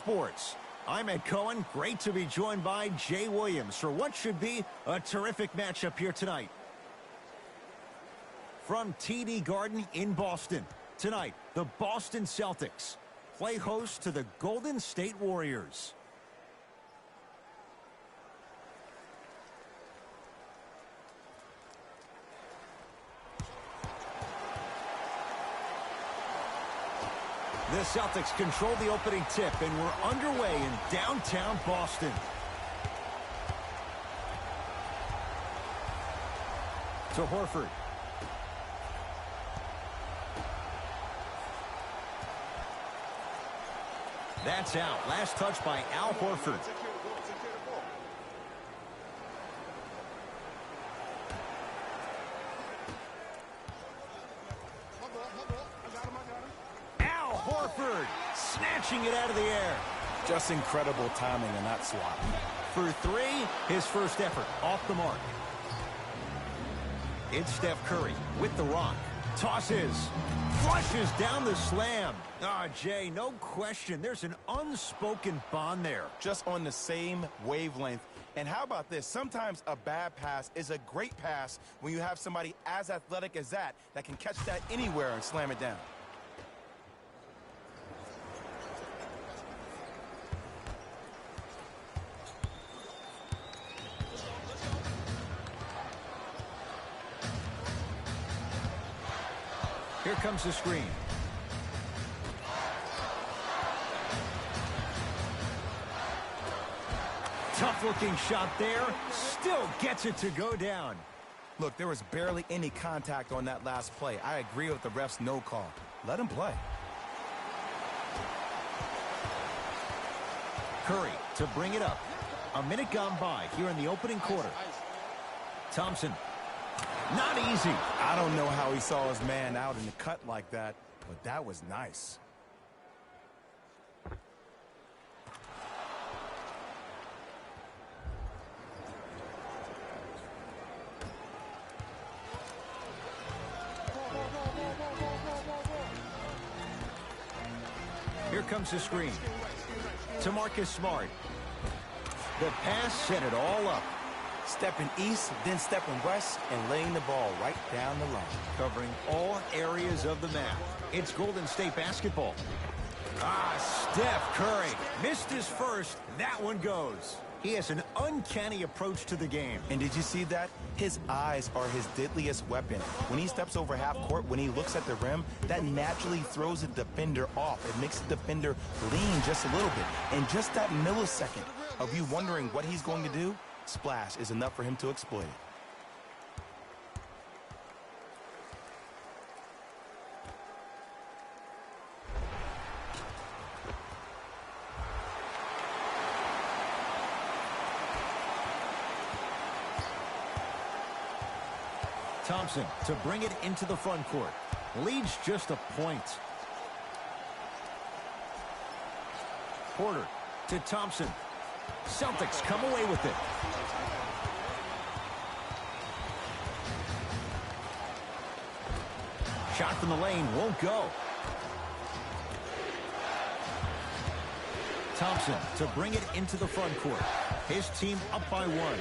Sports. I'm Ed Cohen. Great to be joined by Jay Williams for what should be a terrific matchup here tonight. From TD Garden in Boston, tonight, the Boston Celtics play host to the Golden State Warriors. The Celtics control the opening tip, and we're underway in downtown Boston. To Horford. That's out. Last touch by Al Horford. Horford snatching it out of the air. Just incredible timing in that swat. For three, his first effort off the mark. It's Steph Curry with the rock. Tosses. Flushes down the slam. Jay, no question. There's an unspoken bond there. Just on the same wavelength. And how about this? Sometimes a bad pass is a great pass when you have somebody as athletic as that can catch that anywhere and slam it down. Here comes the screen. Tough-looking shot there. Still gets it to go down. Look, there was barely any contact on that last play. I agree with the ref's no call. Let him play. Curry to bring it up. A minute gone by here in the opening quarter. Thompson. Not easy. I don't know how he saw his man out in the cut like that, but that was nice. Here comes the screen. To Marcus Smart. The pass set it all up. Stepping east, then stepping west, and laying the ball right down the line. Covering all areas of the map. It's Golden State basketball. Steph Curry missed his first. That one goes. He has an uncanny approach to the game. And did you see that? His eyes are his deadliest weapon. When he steps over half court, when he looks at the rim, that naturally throws the defender off. It makes the defender lean just a little bit. And just that millisecond of you wondering what he's going to do, splash is enough for him to exploit it. Thompson to bring it into the front court. Leads just a point. Porter to Thompson. Celtics come away with it. Shot from the lane won't go. Thompson to bring it into the front court. His team up by one.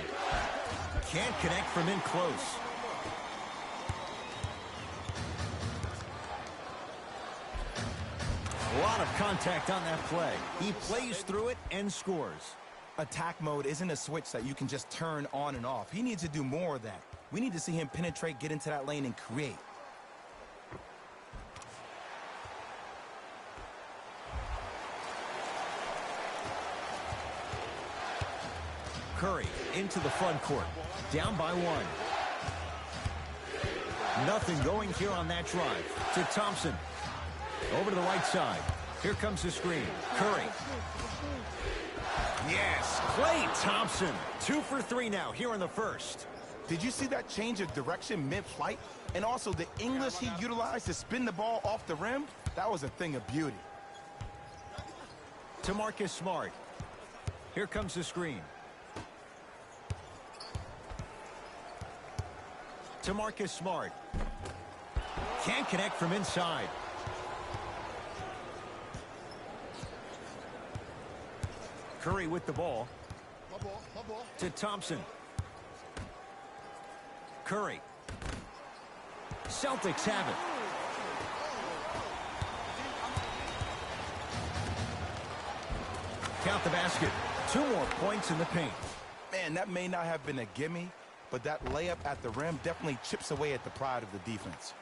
Can't connect from in close. A lot of contact on that play. He plays through it and scores. Attack mode isn't a switch that you can just turn on and off. He needs to do more of that. We need to see him penetrate, get into that lane, and create. Curry into the front court. Down by one. Nothing going here on that drive. To Thompson. Over to the right side. Here comes the screen. Curry. Yes, Klay Thompson. 2 for 3 now here in the first. Did you see that change of direction mid-flight? And also the English he utilized to spin the ball off the rim? That was a thing of beauty. To Marcus Smart. Here comes the screen. To Marcus Smart. Can't connect from inside. Curry with the ball. To Thompson. Curry. Celtics have it. Count the basket. 2 more points in the paint. Man, that may not have been a gimme, but that layup at the rim definitely chips away at the pride of the defense.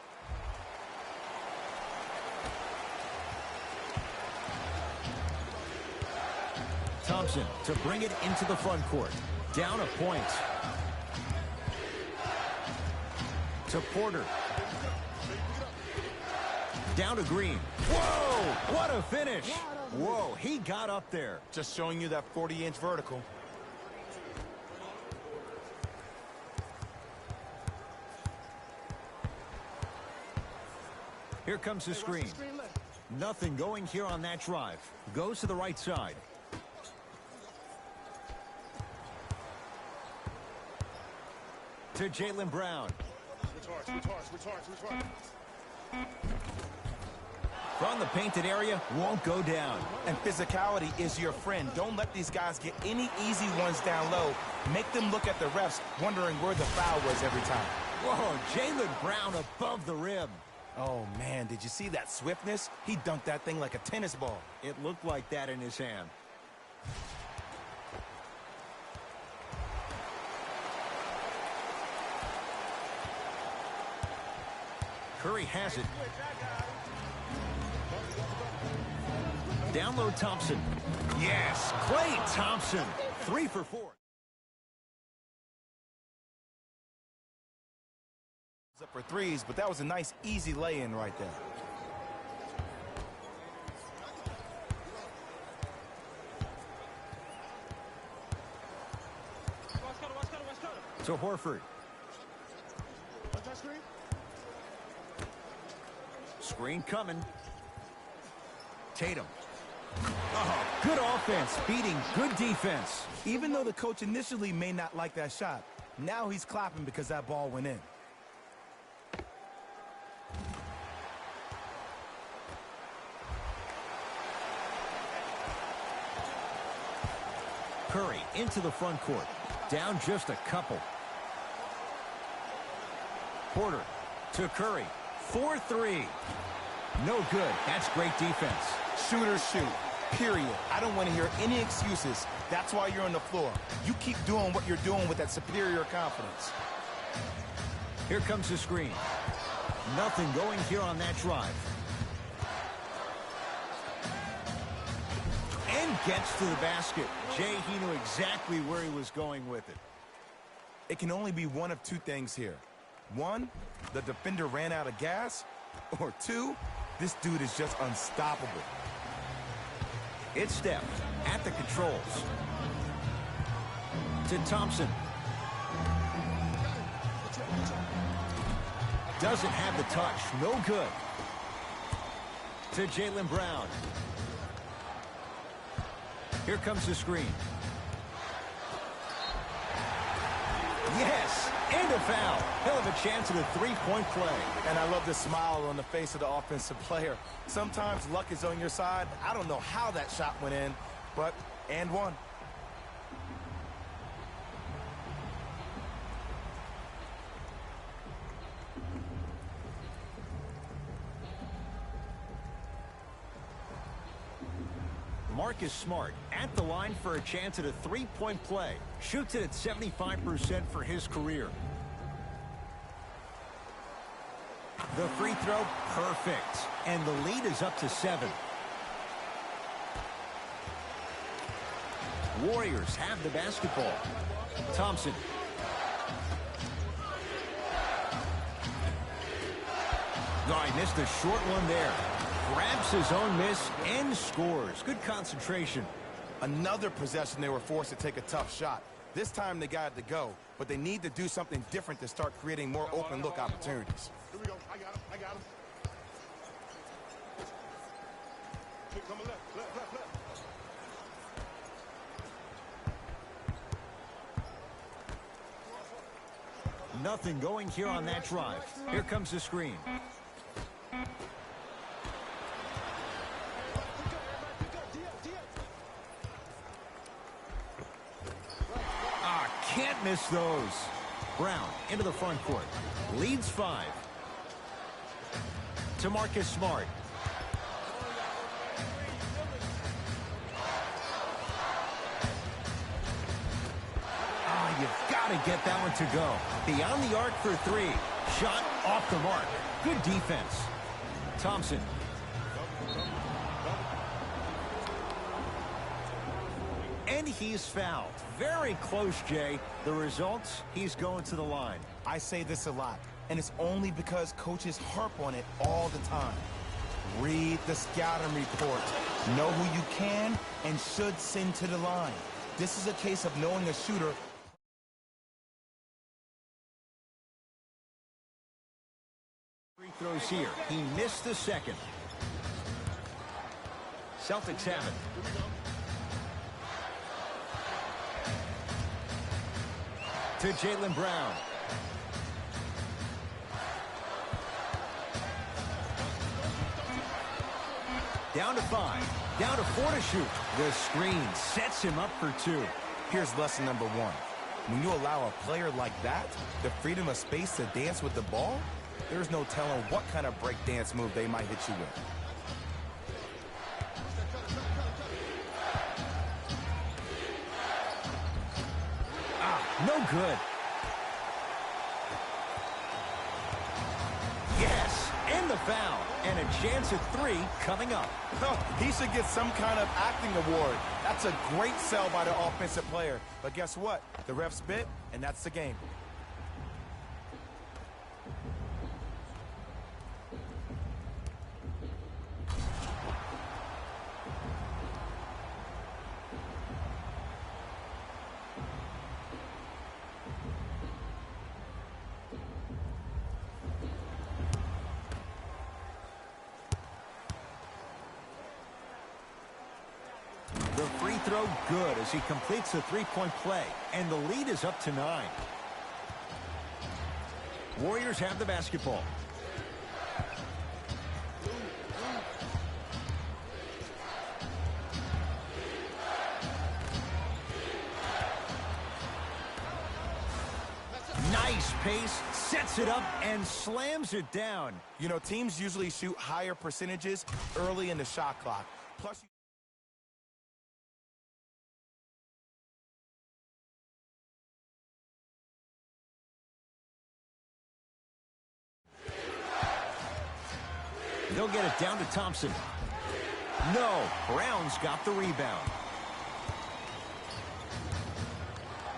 Thompson to bring it into the front court. Down a point. To Porter. Down to Green. Whoa! What a finish! Whoa, he got up there. Just showing you that 40-inch vertical. Here comes the screen. Nothing going here on that drive. Goes to the right side. To Jaylen Brown. From the painted area, won't go down. And physicality is your friend. Don't let these guys get any easy ones down low. Make them look at the refs, wondering where the foul was every time. Whoa, Jaylen Brown above the rim. Oh, man, did you see that swiftness? He dunked that thing like a tennis ball. It looked like that in his hand. Curry has it. Down low Thompson. Yes, Klay Thompson. 3 for 4. Up for threes, but that was a nice, easy lay-in right there. To Horford. Screen coming. Tatum. Oh, good offense, beating good defense. Even though the coach initially may not like that shot, now he's clapping because that ball went in. Curry into the front court. Down just a couple. Porter to Curry. 4-3. No good. That's great defense. Shooters shoot. Period. I don't want to hear any excuses. That's why you're on the floor. You keep doing what you're doing with that superior confidence. Here comes the screen. Nothing going here on that drive. And gets to the basket. Jay, he knew exactly where he was going with it. It can only be one of two things here. One, the defender ran out of gas. Or two, this dude is just unstoppable. It's Steph at the controls. To Thompson. Doesn't have the touch. No good. To Jaylen Brown. Here comes the screen. Yes, and a foul. He'll have a chance at a three-point play. And I love the smile on the face of the offensive player. Sometimes luck is on your side. I don't know how that shot went in, but and one. Marcus Smart at the line for a chance at a three-point play. Shoots it at 75% for his career. The free throw, perfect. And the lead is up to 7. Warriors have the basketball. Thompson. Oh, he missed a short one there. Grabs his own miss and scores. Good concentration. Another possession they were forced to take a tough shot. This time they got it to go, but they need to do something different to start creating more open look opportunities. Here we go. I got him. Here, come left. Nothing going here on that drive. Here comes the screen. Can't miss those. Brown into the front court. Leads 5. To Marcus Smart. You've got to get that one to go. Beyond the arc for 3. Shot off the mark. Good defense. Thompson. And he's fouled. Very close, Jay. The results, he's going to the line. I say this a lot, and it's only because coaches harp on it all the time. Read the scouting report. Know who you can and should send to the line. This is a case of knowing a shooter. Free throws here. He missed the second. Celtics have it. To Jaylen Brown. Down to 5. Down to 4 to shoot. The screen sets him up for 2. Here's lesson number 1. When you allow a player like that the freedom of space to dance with the ball, there's no telling what kind of break dance move they might hit you with. No good. Yes, and the foul. And a chance at 3 coming up. He should get some kind of acting award. That's a great sell by the offensive player. But guess what? The ref spit, and that's the game. The free throw good as he completes the three-point play. And the lead is up to 9. Warriors have the basketball. Nice pace, sets it up, and slams it down. You know, teams usually shoot higher percentages early in the shot clock. Plus, they'll get it down to Thompson. No, Brown's got the rebound.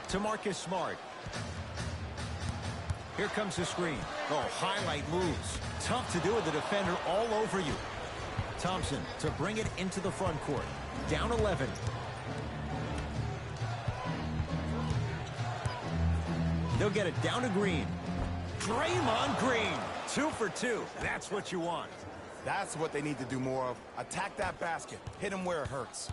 To Marcus Smart. Here comes the screen. Oh, highlight moves. Tough to do with the defender all over you. Thompson to bring it into the front court. Down 11. They'll get it down to Green. Draymond Green. 2 for 2. That's what you want. that's what they need to do more of. Attack that basket. Hit him where it hurts.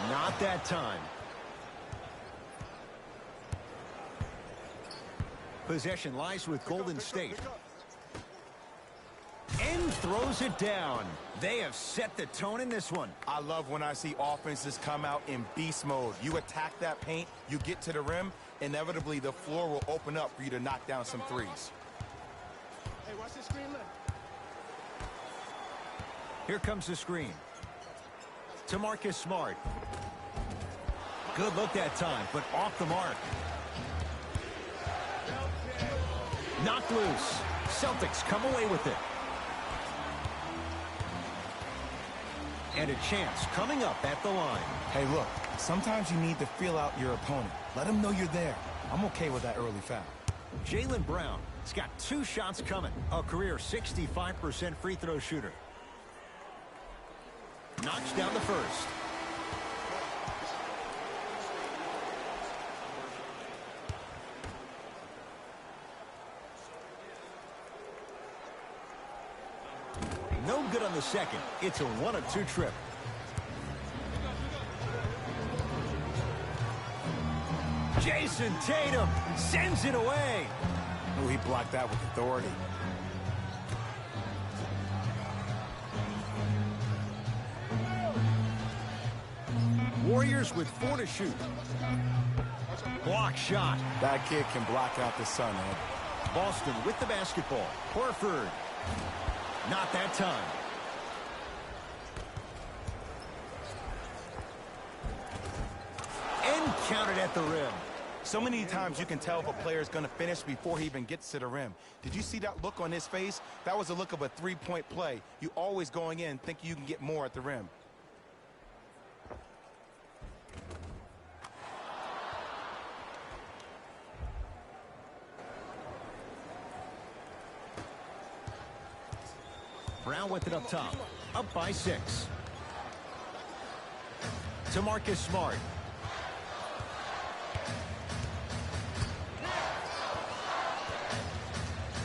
Not that time. Possession lies with Golden State. And throws it down. They have set the tone in this one. I love when I see offenses come out in beast mode. You attack that paint, you get to the rim, inevitably the floor will open up for you to knock down some threes. Hey, watch this screen left. Here comes the screen. To Marcus Smart. Good look that time, but off the mark. Knocked loose. Celtics come away with it. And a chance coming up at the line. Hey, look, sometimes you need to feel out your opponent. Let them know you're there. I'm okay with that early foul. Jaylen Brown has got 2 shots coming. A career 65% free throw shooter. Knocks down the first. No good on the second. It's a 1-of-2 trip. Jason Tatum sends it away. Oh, he blocked that with authority. Warriors with 4 to shoot. Block shot. That kid can block out the sun, Ed. Boston with the basketball. Horford. Not that time. And counted at the rim. So many times you can tell if a player is going to finish before he even gets to the rim. Did you see that look on his face? That was a look of a three-point play. You always going in thinking you can get more at the rim. Brown with it up top. Up by 6. To Marcus Smart.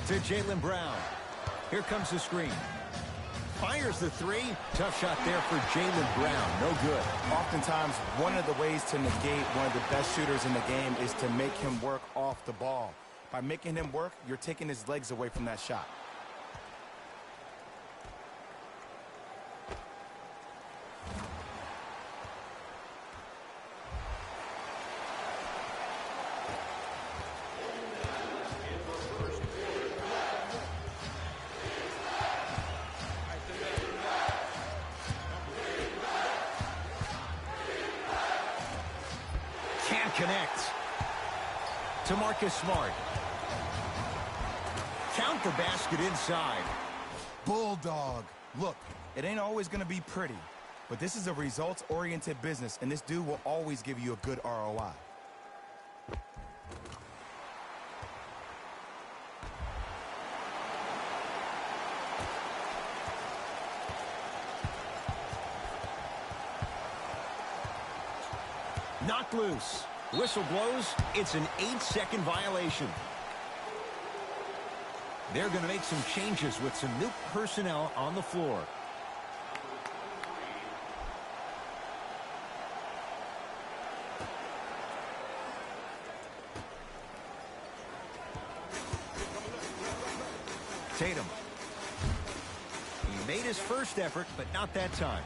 To Jaylen Brown. Here comes the screen. Fires the 3. Tough shot there for Jaylen Brown. No good. Oftentimes, one of the ways to negate one of the best shooters in the game is to make him work off the ball. By making him work, you're taking his legs away from that shot. Can't connect. To Marcus Smart. Count the basket inside. Bulldog. Look, it ain't always going to be pretty, but this is a results-oriented business, and this dude will always give you a good ROI. Knocked loose. Whistle blows. It's an 8-second violation. They're going to make some changes with some new personnel on the floor. Tatum. He made his first effort, but not that time.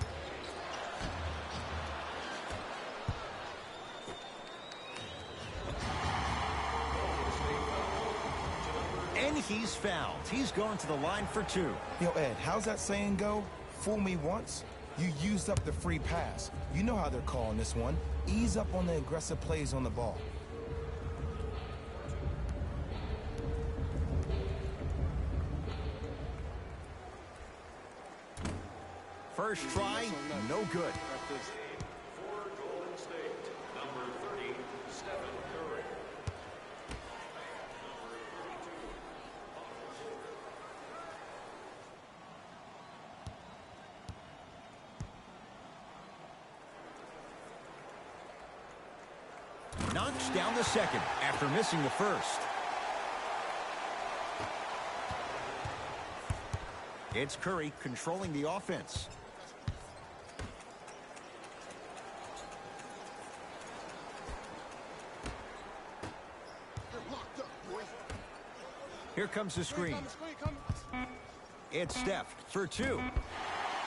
And he's fouled. He's going to the line for 2. Yo, Ed, how's that saying go? Fool me once, you used up the free pass. You know how they're calling this one. Ease up on the aggressive plays on the ball. First try, no good. For Golden State, number 30, Stephen Curry. Knocks down the second after missing the first. It's Curry controlling the offense. Here comes the screen. It's Steph for 2.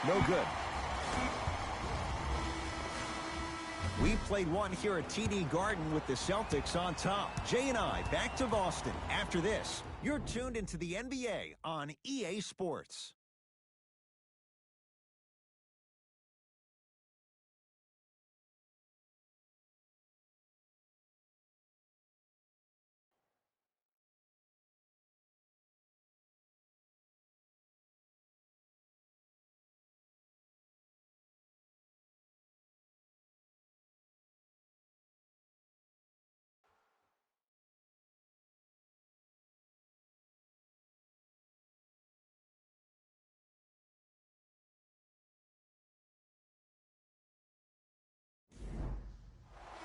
No good. We played one here at TD Garden with the Celtics on top. Jay and I back to Boston after this. You're tuned into the NBA on EA Sports.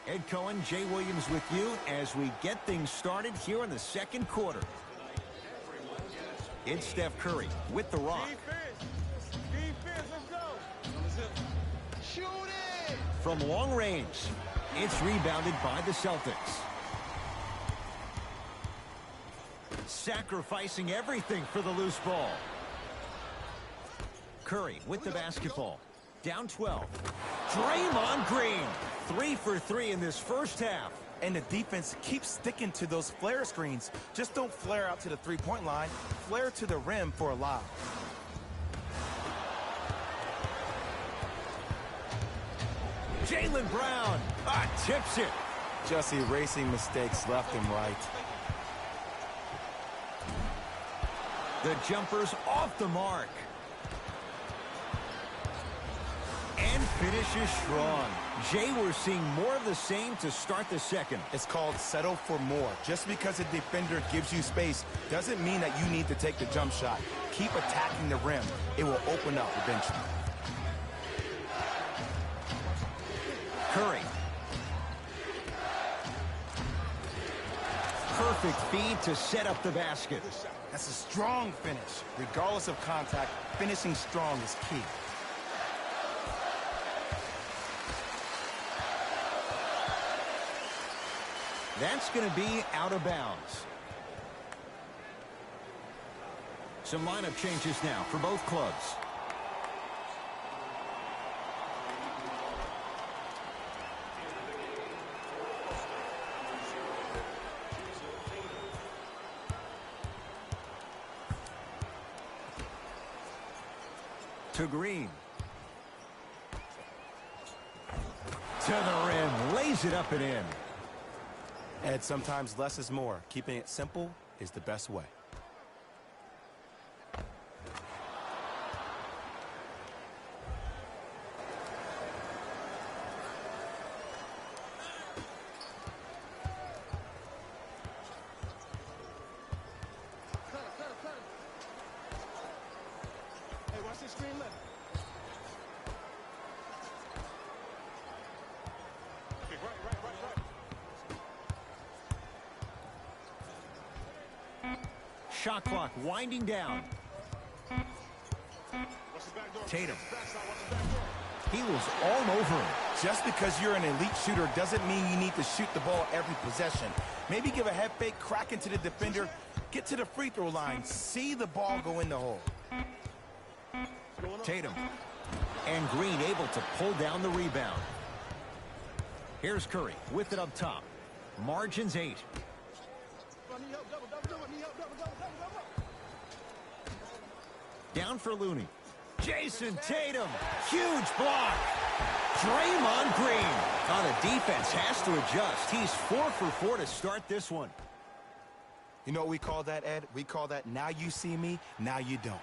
Ed Cohen, Jay Williams with you as we get things started here in the second quarter. It's Steph Curry with the rock. Defense, let's go. Shoot it. From long range, it's rebounded by the Celtics. sacrificing everything for the loose ball. Curry with the basketball. Down 12. Draymond Green. 3 for 3 in this first half. And the defense keeps sticking to those flare screens. Just don't flare out to the three-point line. Flare to the rim for a lob. Jaylen Brown. Tips it. Just erasing mistakes left and right. The jumper's off the mark. And finishes strong. Jay, we're seeing more of the same to start the second. It's called settle for more. Just because a defender gives you space doesn't mean that you need to take the jump shot. Keep attacking the rim. It will open up eventually. Curry. Perfect feed to set up the basket. That's a strong finish. Regardless of contact, finishing strong is key. That's going to be out of bounds. Some lineup changes now for both clubs. To Green. To the rim. Lays it up and in. Ed, sometimes less is more. Keeping it simple is the best way. Hey, watch this screen left. Okay, right. Shot clock winding down. Tatum. He was all over him. Just because you're an elite shooter doesn't mean you need to shoot the ball every possession. Maybe give a head fake, crack into the defender, get to the free throw line, see the ball go in the hole. Tatum. And Green able to pull down the rebound. Here's Curry with it up top. Margins 8. Down for Looney. Jason Tatum. Huge block. Draymond Green. Now the defense has to adjust. He's 4 for 4 to start this one. You know what we call that, Ed? We call that now you see me, now you don't.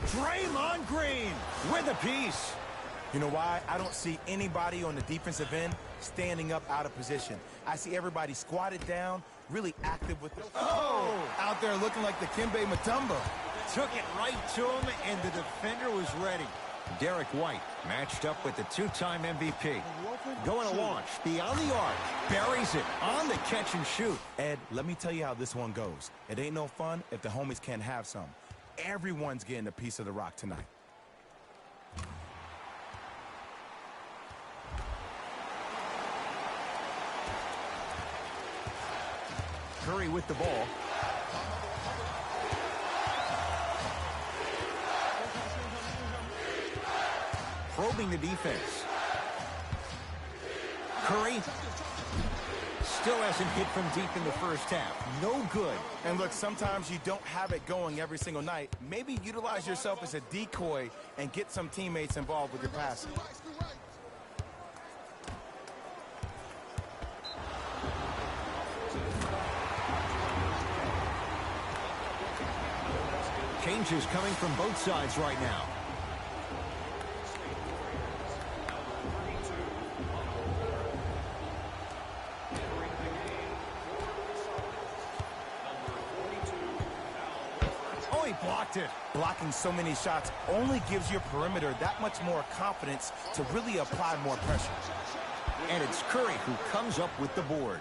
Draymond Green with a piece. You know why? I don't see anybody on the defensive end standing up out of position. I see everybody squatted down, really active with the... Out there looking like the Kimbe Mutombo. Took it right to him, and the defender was ready. Derek White matched up with the two-time MVP. Going to launch beyond the arc. Buries it on the catch and shoot. Ed, let me tell you how this one goes. It ain't no fun if the homies can't have some. Everyone's getting a piece of the rock tonight. Curry with the ball. Probing the defense. Curry still hasn't hit from deep in the first half. No good. And look, sometimes you don't have it going every single night. Maybe utilize yourself as a decoy and get some teammates involved with your passing. Changes coming from both sides right now. Oh, he blocked it. Blocking so many shots only gives your perimeter that much more confidence to really apply more pressure. And it's Curry who comes up with the board.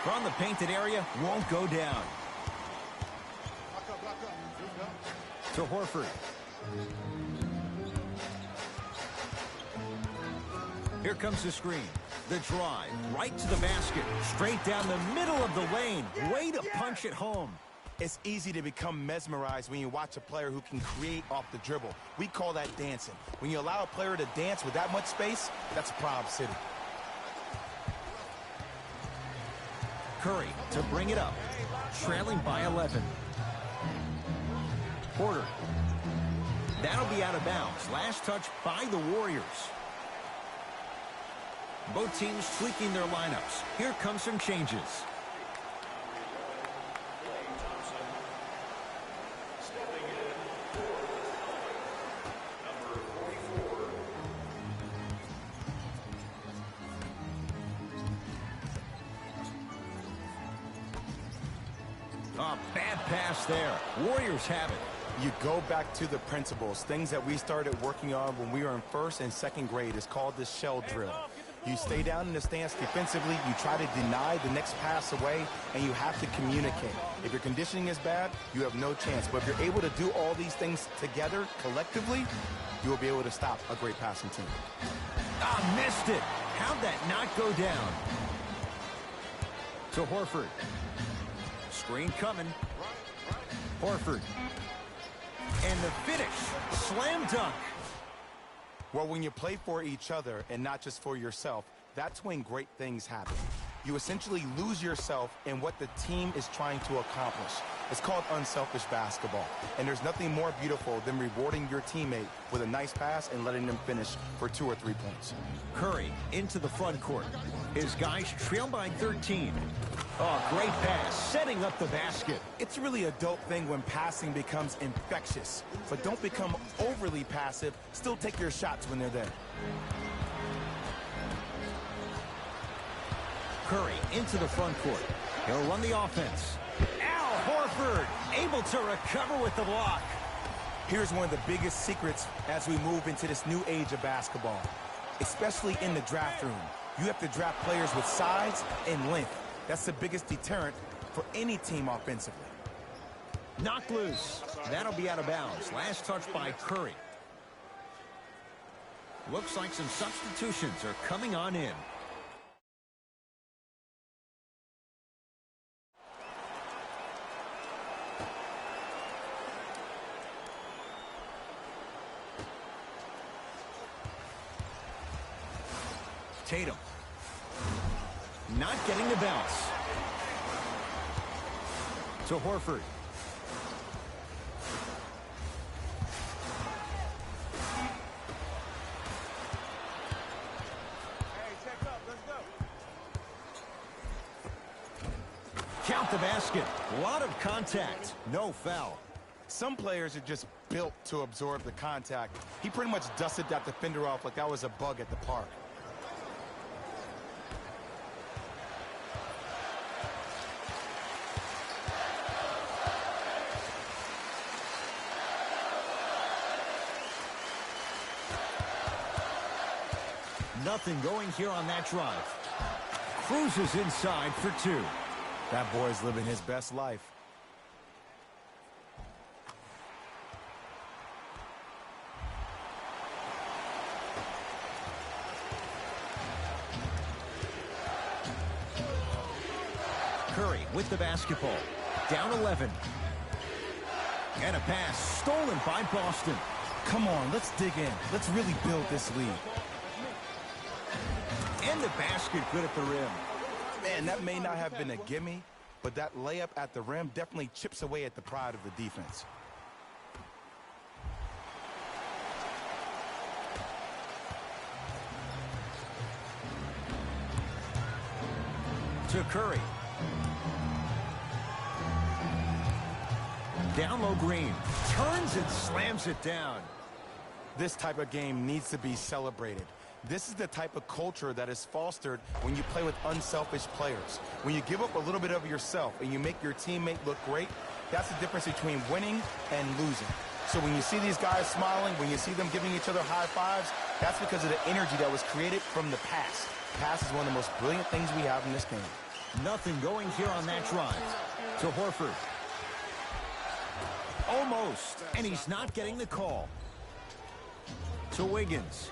From the painted area, won't go down. Block up. To Horford. Here comes the screen. The drive, right to the basket. Straight down the middle of the lane. Way to punch it home. It's easy to become mesmerized when you watch a player who can create off the dribble. We call that dancing. When you allow a player to dance with that much space, that's a Prob City. Curry to bring it up. Trailing by 11. Porter. That'll be out of bounds. Last touch by the Warriors. Both teams tweaking their lineups. Here come some changes. Oh, bad pass there. Warriors have it. You go back to the principles, things that we started working on when we were in first and second grade. It's called the shell drill. You stay down in the stance defensively, you try to deny the next pass away, and you have to communicate. If your conditioning is bad, you have no chance. But if you're able to do all these things together, collectively, you will be able to stop a great passing team. Ah, missed it. How'd that not go down? To Horford. Screen coming. Horford. And the finish. Slam dunk. Well, when you play for each other and not just for yourself, that's when great things happen. You essentially lose yourself in what the team is trying to accomplish. It's called unselfish basketball. And there's nothing more beautiful than rewarding your teammate with a nice pass and letting them finish for 2 or 3 points. Curry into the front court. His guys trail by 13. Oh, great pass, setting up the basket. It's really a dope thing when passing becomes infectious. But don't become overly passive. Still take your shots when they're there. Curry into the front court. He'll run the offense. Al Horford able to recover with the block. Here's one of the biggest secrets as we move into this new age of basketball, especially in the draft room. You have to draft players with size and length. That's the biggest deterrent for any team offensively. Knocked loose. That'll be out of bounds. Last touch by Curry. Looks like some substitutions are coming on in. Tatum. Not getting the bounce. To Horford. Hey, check up. Let's go. Count the basket. A lot of contact. No foul. Some players are just built to absorb the contact. He pretty much dusted that defender off like that was a bug at the park. Nothing going here on that drive. Cruises inside for 2. That boy's living his best life. Curry with the basketball. Down 11. And a pass stolen by Boston. Come on, let's dig in. Let's really build this lead. And the basket good at the rim. Man, that may not have been a gimme, but that layup at the rim definitely chips away at the pride of the defense. To Curry. Down low Green. Turns and slams it down. This type of game needs to be celebrated. This is the type of culture that is fostered when you play with unselfish players. When you give up a little bit of yourself and you make your teammate look great, that's the difference between winning and losing. So when you see these guys smiling, when you see them giving each other high fives, that's because of the energy that was created from the pass. Pass is one of the most brilliant things we have in this game. Nothing going here on that drive. To Horford. Almost. And he's not getting the call. To Wiggins.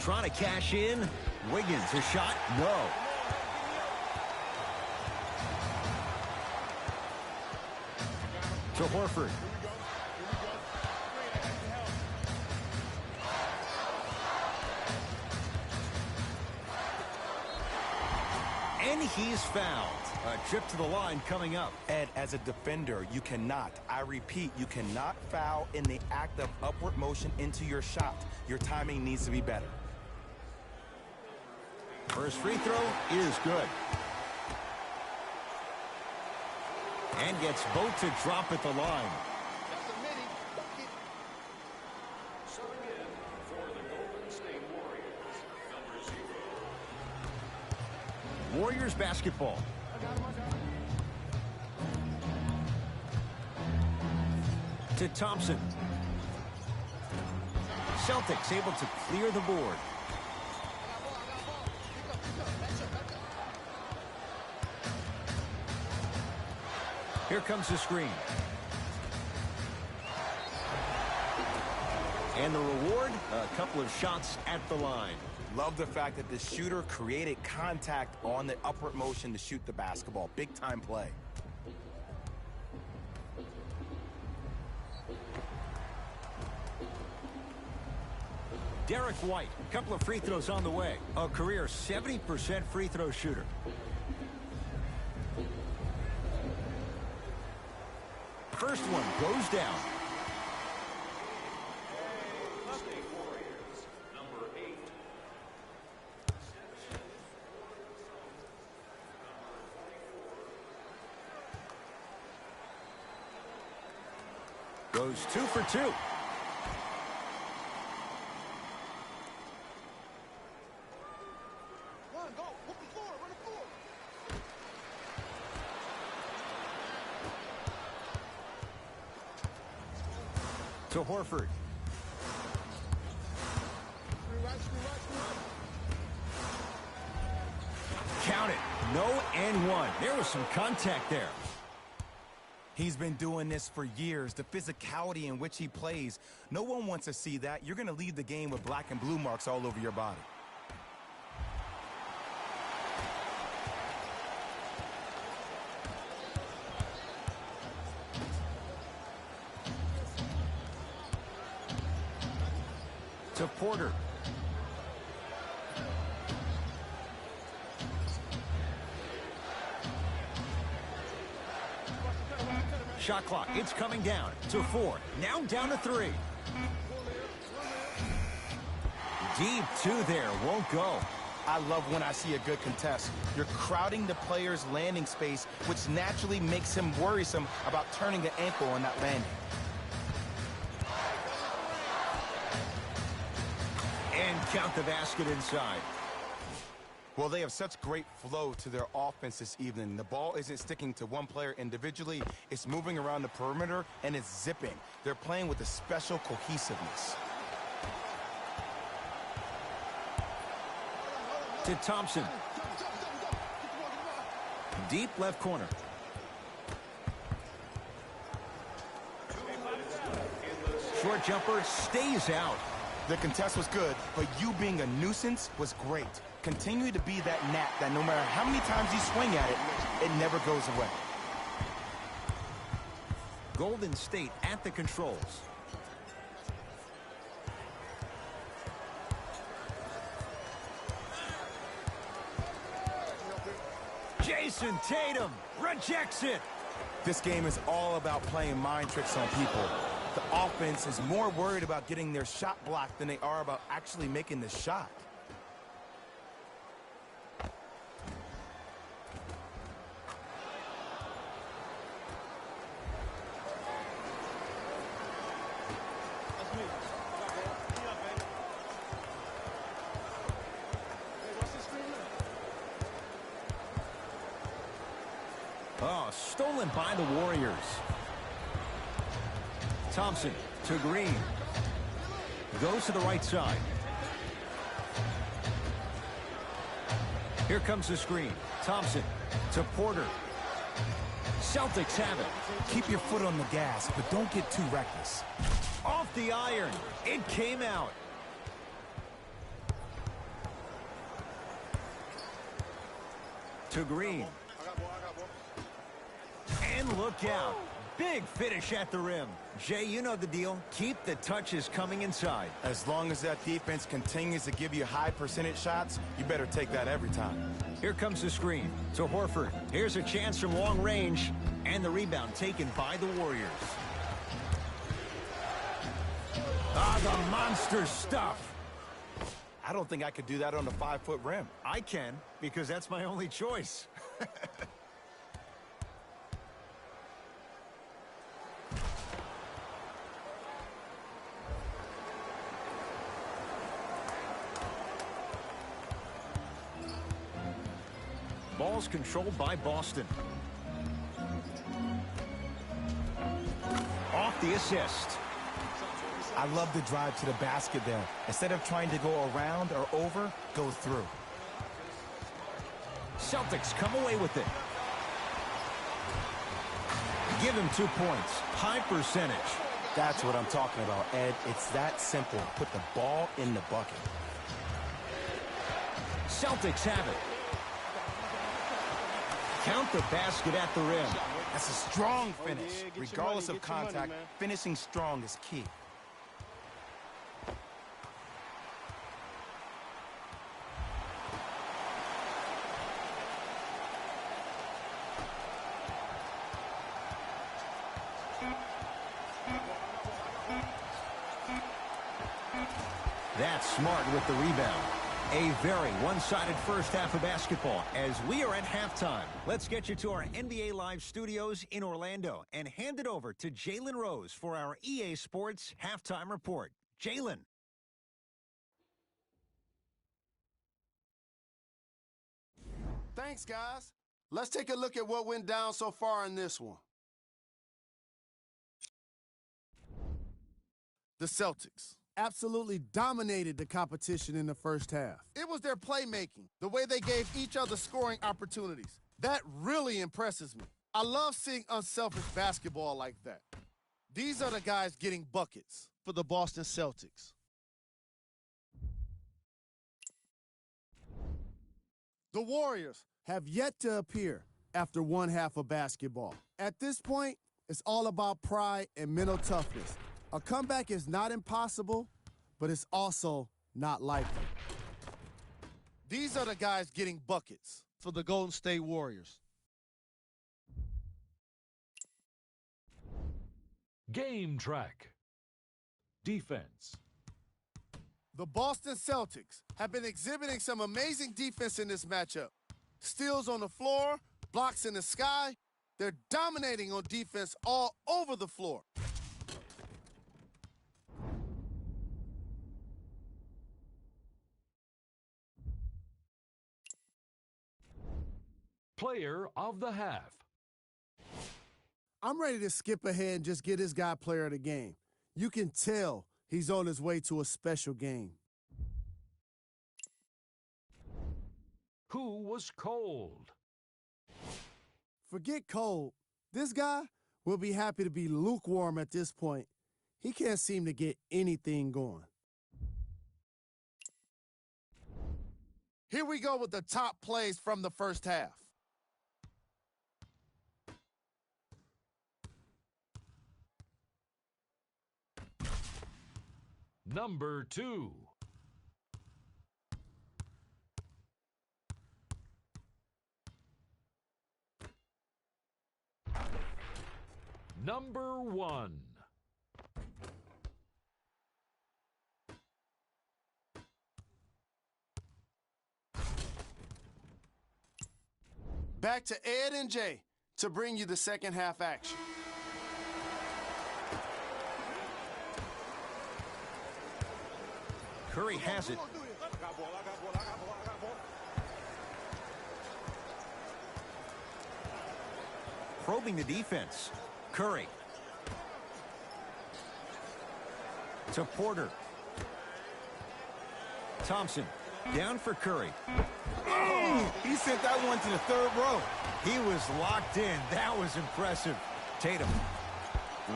Trying to cash in. Wiggins, a shot? No. To Horford. And he's fouled. A trip to the line coming up. Ed, as a defender, you cannot, I repeat, you cannot foul in the act of upward motion into your shot. Your timing needs to be better. First free throw is good. And gets both to drop at the line. Subbing in for the Golden State Warriors, number 0. Warriors basketball. To Thompson. Celtics able to clear the board. Here comes the screen. And the reward, a couple of shots at the line. Love the fact that the shooter created contact on the upward motion to shoot the basketball. Big time play. Derek White, a couple of free throws on the way. A career 70% free throw shooter. First one goes down. State Warriors, number 8. Goes 2 for 2. To Horford. Count it. No and one. There was some contact there. He's been doing this for years. The physicality in which he plays, no one wants to see that. You're going to leave the game with black and blue marks all over your body. To Porter. Shot clock, it's coming down to 4. Now down to 3. Deep 2 there, won't go. I love when I see a good contest. You're crowding the player's landing space, which naturally makes him worrisome about turning the ankle on that landing. And count the basket inside. Well, they have such great flow to their offense this evening. The ball isn't sticking to one player individually. It's moving around the perimeter, and it's zipping. They're playing with a special cohesiveness. To Thompson. Deep left corner. Short jumper stays out. The contest was good, but you being a nuisance was great. Continue to be that gnat that no matter how many times you swing at it, it never goes away. Golden State at the controls. Jason Tatum rejects it. This game is all about playing mind tricks on people. The offense is more worried about getting their shot blocked than they are about actually making the shot. Oh, stolen by the Warriors. Thompson to Green. Goes to the right side. Here comes the screen. Thompson to Porter. Celtics have it. Keep your foot on the gas, but don't get too reckless. Off the iron. It came out. To Green. And look out. Big finish at the rim. Jay, you know the deal. Keep the touches coming inside. As long as that defense continues to give you high percentage shots, you better take that every time. Here comes the screen to Horford. Here's a chance from long range. And the rebound taken by the Warriors. Ah, the monster stuff. I don't think I could do that on a 5-foot rim. I can, because that's my only choice. Ball's controlled by Boston. Off the assist. I love the drive to the basket there. Instead of trying to go around or over, go through. Celtics come away with it. Give him 2 points. High percentage. That's what I'm talking about, Ed. It's that simple. Put the ball in the bucket. Celtics have it. Count the basket at the rim. That's a strong finish. yeah, get your Regardless money, of get your money, contact, man. finishing strong is key. That's smart with the rebound. A very one-sided first half of basketball as we are at halftime. Let's get you to our NBA Live studios in Orlando and hand it over to Jalen Rose for our EA Sports halftime report. Jalen. Thanks, guys. Let's take a look at what went down so far in this one. The Celtics absolutely dominated the competition in the first half. It was their playmaking, the way they gave each other scoring opportunities. That really impresses me. I love seeing unselfish basketball like that. These are the guys getting buckets for the Boston Celtics. The Warriors have yet to appear after one half of basketball. At this point, it's all about pride and mental toughness. A comeback is not impossible, but it's also not likely. These are the guys getting buckets for the Golden State Warriors. Game track. Defense. The Boston Celtics have been exhibiting some amazing defense in this matchup. Steals on the floor, blocks in the sky. They're dominating on defense all over the floor. Player of the half. I'm ready to skip ahead and just get this guy player of the game. You can tell he's on his way to a special game. Who was cold? Forget cold. This guy will be happy to be lukewarm at this point. He can't seem to get anything going. Here we go with the top plays from the first half. Number 2. Number 1. Back to Ed and Jay to bring you the second half action. Curry has it. Probing the defense. Curry. To Porter. Thompson. Down for Curry. Oh, he sent that one to the third row. He was locked in. That was impressive. Tatum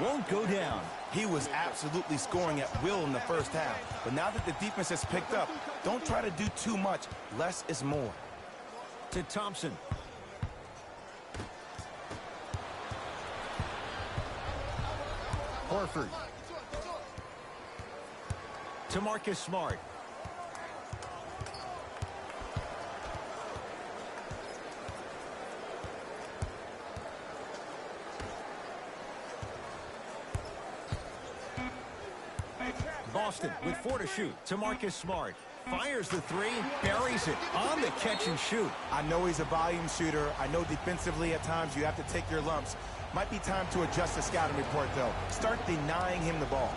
won't go down. He was absolutely scoring at will in the first half. But now that the defense has picked up, don't try to do too much. Less is more. To Thompson. Horford. To Marcus Smart. Boston with 4 to shoot. To Marcus Smart. Fires the three, buries it on the catch and shoot. I know he's a volume shooter. I know defensively at times you have to take your lumps. Might be time to adjust the scouting report, though. Start denying him the ball.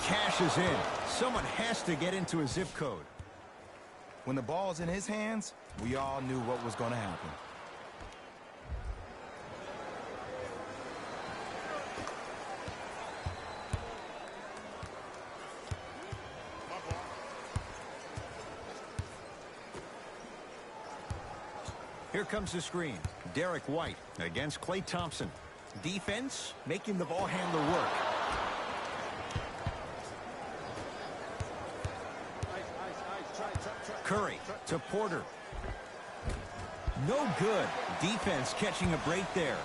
Cashes in. Someone has to get into a zip code. When the ball's in his hands, we all knew what was going to happen. Here comes the screen. Derek White against Klay Thompson. Defense making the ball handler work. Curry to Porter. No good. Defense catching a break there.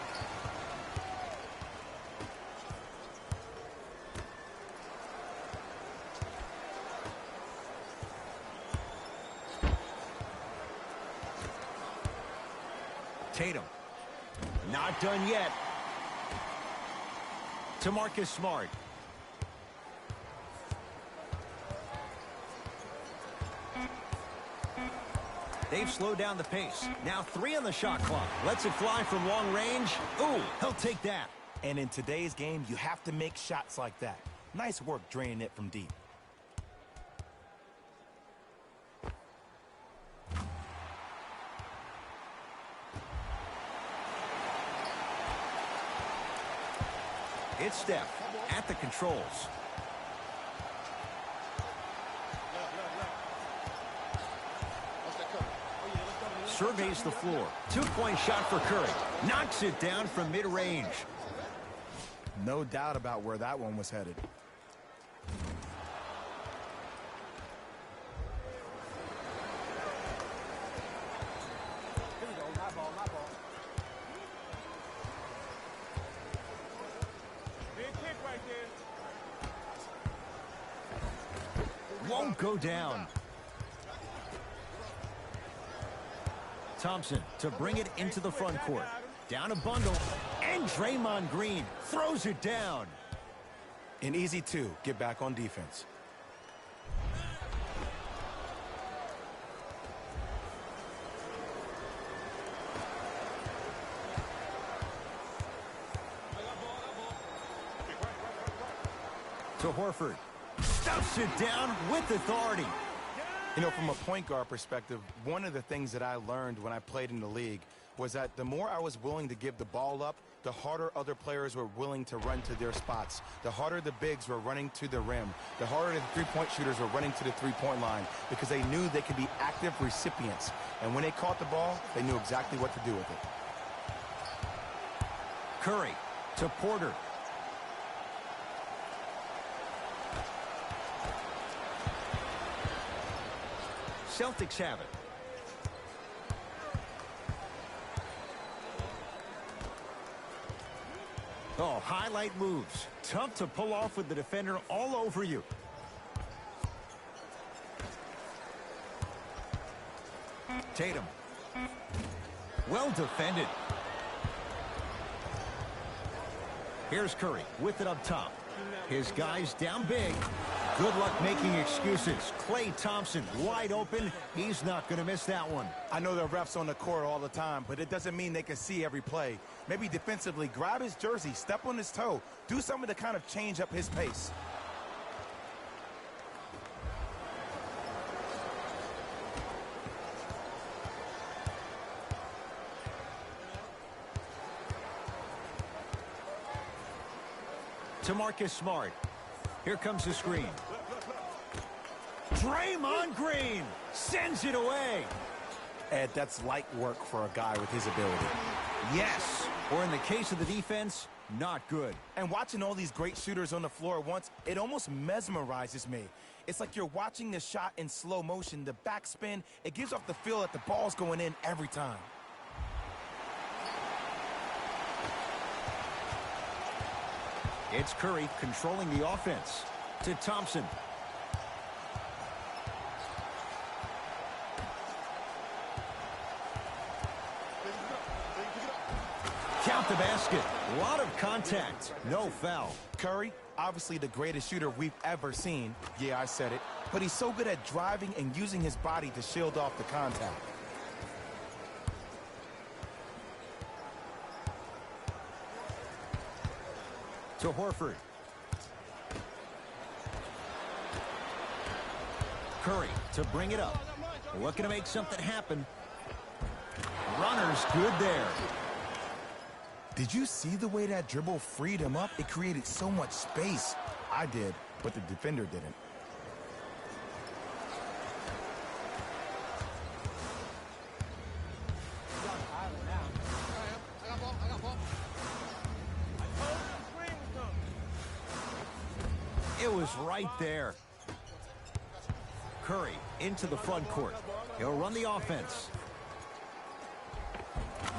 Tatum. Not done yet. To Marcus Smart. They've slowed down the pace. Now 3 on the shot clock. Lets it fly from long range. Ooh, he'll take that. And in today's game, you have to make shots like that. Nice work draining it from deep. It's Steph at the controls. Surveys the floor. 2-point shot for Curry. Knocks it down from mid-range. No doubt about where that one was headed. Here we go. My ball, my ball. Big kick right there. Won't go down. Thompson to bring it into the front court. Down a bundle. And Draymond Green throws it down. An easy 2. Get back on defense. To Horford. Stuffs it down with authority. You know, from a point guard perspective, one of the things that I learned when I played in the league was that the more I was willing to give the ball up, the harder other players were willing to run to their spots. The harder the bigs were running to the rim. The harder the three-point shooters were running to the three-point line because they knew they could be active recipients. And when they caught the ball, they knew exactly what to do with it. Curry to Porter. Celtics have it. Oh, highlight moves. Tough to pull off with the defender all over you. Tatum. Well defended. Here's Curry with it up top. His guy's down big. Good luck making excuses. Klay Thompson wide open. He's not going to miss that one. I know the refs on the court all the time, but it doesn't mean they can see every play. Maybe defensively, grab his jersey, step on his toe, do something to kind of change up his pace. To Marcus Smart. Here comes the screen. Draymond Green sends it away. Ed, that's light work for a guy with his ability. Yes. Or in the case of the defense, not good. And watching all these great shooters on the floor at once, it almost mesmerizes me. It's like you're watching the shot in slow motion, the backspin. It gives off the feel that the ball's going in every time. It's Curry controlling the offense. To Thompson. Count the basket. A lot of contact. No foul. Curry, obviously the greatest shooter we've ever seen. Yeah, I said it. But he's so good at driving and using his body to shield off the contact. To Horford. Curry to bring it up. Looking to make something happen. Runner's good there. Did you see the way that dribble freed him up? It created so much space. I did, but the defender didn't. It was right there. Curry into the front court. He'll run the offense.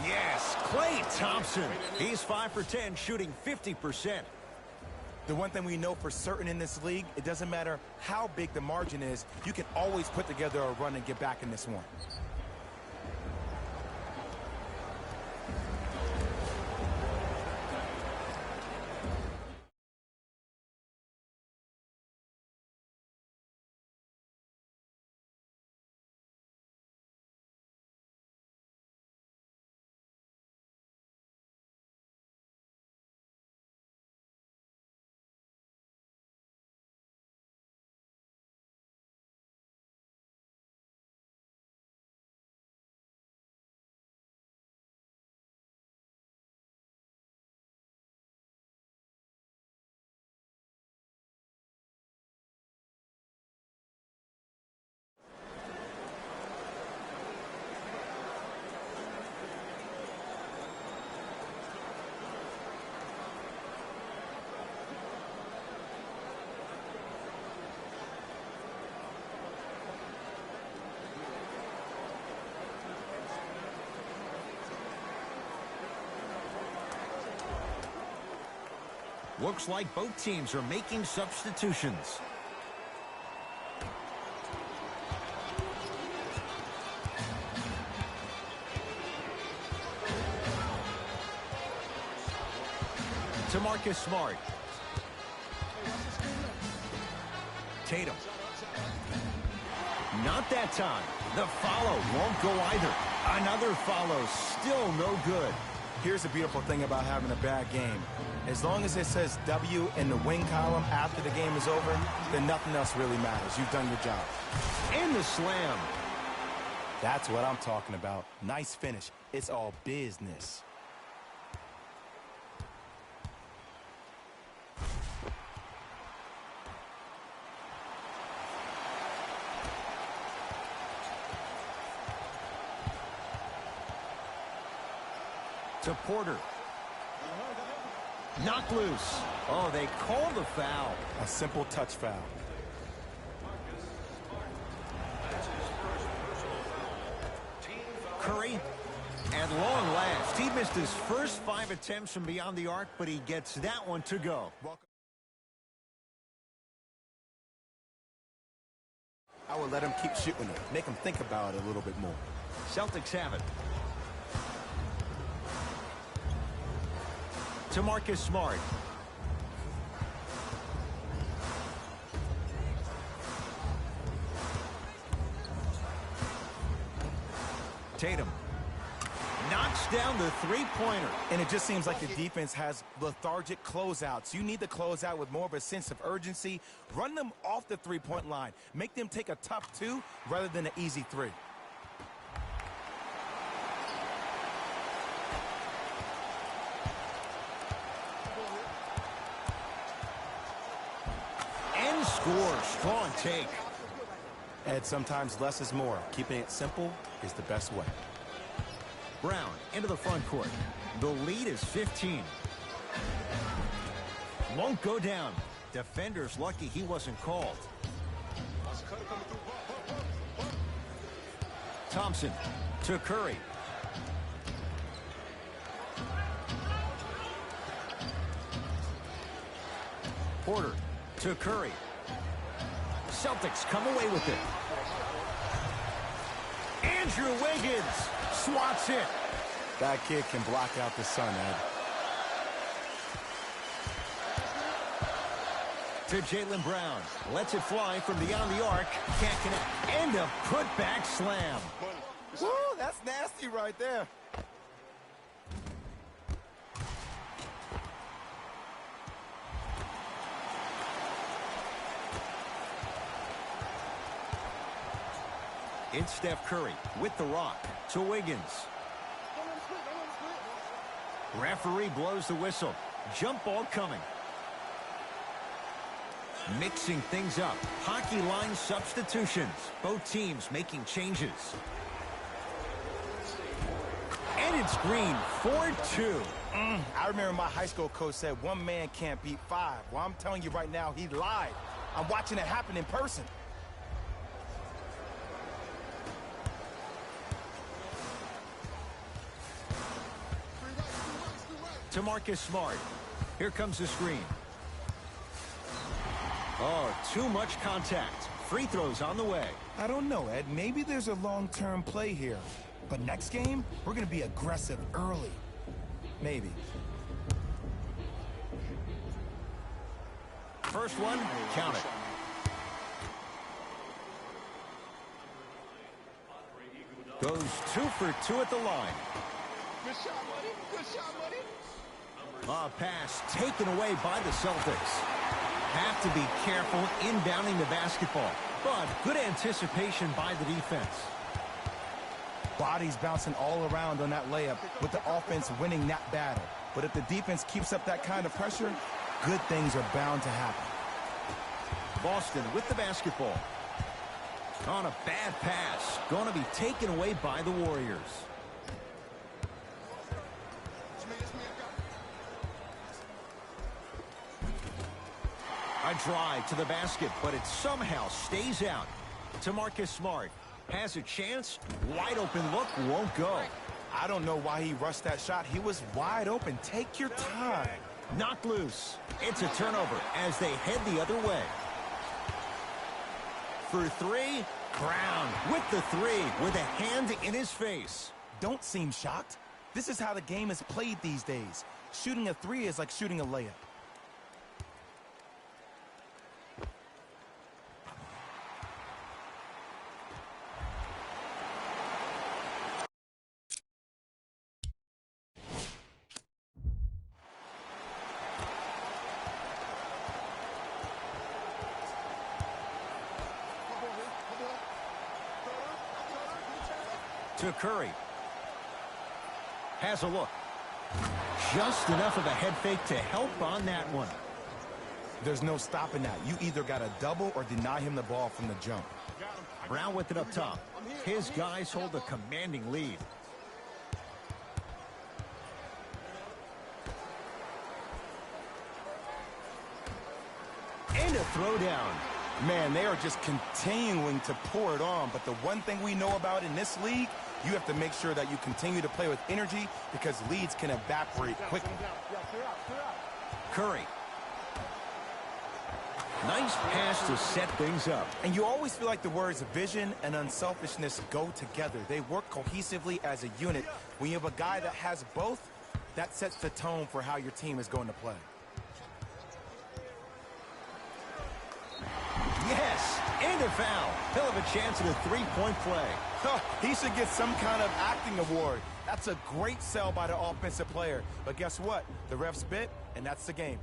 Yes, Klay Thompson. He's 5 for 10, shooting 50%. The one thing we know for certain in this league, it doesn't matter how big the margin is, you can always put together a run and get back in this one. Looks like both teams are making substitutions. To Marcus Smart. Tatum. Not that time. The follow won't go either. Another follow, still no good. Here's the beautiful thing about having a bad game. As long as it says W in the win column after the game is over, then nothing else really matters. You've done your job. And the slam. That's what I'm talking about. Nice finish. It's all business. To Porter. Knocked loose. Oh, they called the foul. A simple touch foul. Curry, at long last, he missed his first 5 attempts from beyond the arc, but he gets that one to go. I would let him keep shooting it, make him think about it a little bit more. Celtics have it. To Marcus Smart. Tatum knocks down the three-pointer. And it just seems like the defense has lethargic closeouts. You need to close out with more of a sense of urgency. Run them off the three-point line. Make them take a tough 2 rather than an easy 3. And score. Strong take. Ed, sometimes less is more. Keeping it simple is the best way. Brown into the front court. The lead is 15. Won't go down. Defender's lucky he wasn't called. Thompson to Curry. Porter to Curry. Celtics come away with it. Andrew Wiggins swats it. That kid can block out the sun, Ed. To Jaylen Brown. Lets it fly from beyond the arc. Can't connect. And a putback slam. Woo, that's nasty right there. It's Steph Curry with the rock to Wiggins. Referee blows the whistle. Jump ball coming. Mixing things up. Hockey line substitutions. Both teams making changes. And it's Green, 4-2. I remember my high school coach said 1 man can't beat 5. Well, I'm telling you right now, he lied. I'm watching it happen in person. To Marcus Smart. Here comes the screen. Oh, too much contact. Free throws on the way. I don't know, Ed. Maybe there's a long-term play here. But next game, we're going to be aggressive early. Maybe. First one, count it. Goes 2 for 2 at the line. Good shot, buddy. Good shot, buddy. A pass taken away by the Celtics. Have to be careful inbounding the basketball, but good anticipation by the defense. Bodies bouncing all around on that layup with the offense winning that battle. But if the defense keeps up that kind of pressure, good things are bound to happen. Boston with the basketball. On a bad pass. Going to be taken away by the Warriors. A drive to the basket, but it somehow stays out. To Marcus Smart. Has a chance. Wide open look. Won't go. I don't know why he rushed that shot. He was wide open. Take your time. Knocked loose. It's a turnover as they head the other way. For 3, Brown with the 3 with a hand in his face. Don't seem shocked. This is how the game is played these days. Shooting a 3 is like shooting a layup. To Curry. Has a look. Just enough of a head fake to help on that one. There's no stopping that. You either got to double or deny him the ball from the jump. Brown with it up top. His guys hold a commanding lead. throwdown. Man, they are just continuing to pour it on. But the one thing we know about in this league, you have to make sure that you continue to play with energy because leads can evaporate quickly. Curry. Nice pass to set things up. And you always feel like the words vision and unselfishness go together. They work cohesively as a unit. When you have a guy that has both, that sets the tone for how your team is going to play. Yes, and a foul. He'll have a chance at a three-point play. He should get some kind of acting award. That's a great sell by the offensive player. But guess what? The refs bit, and that's the game.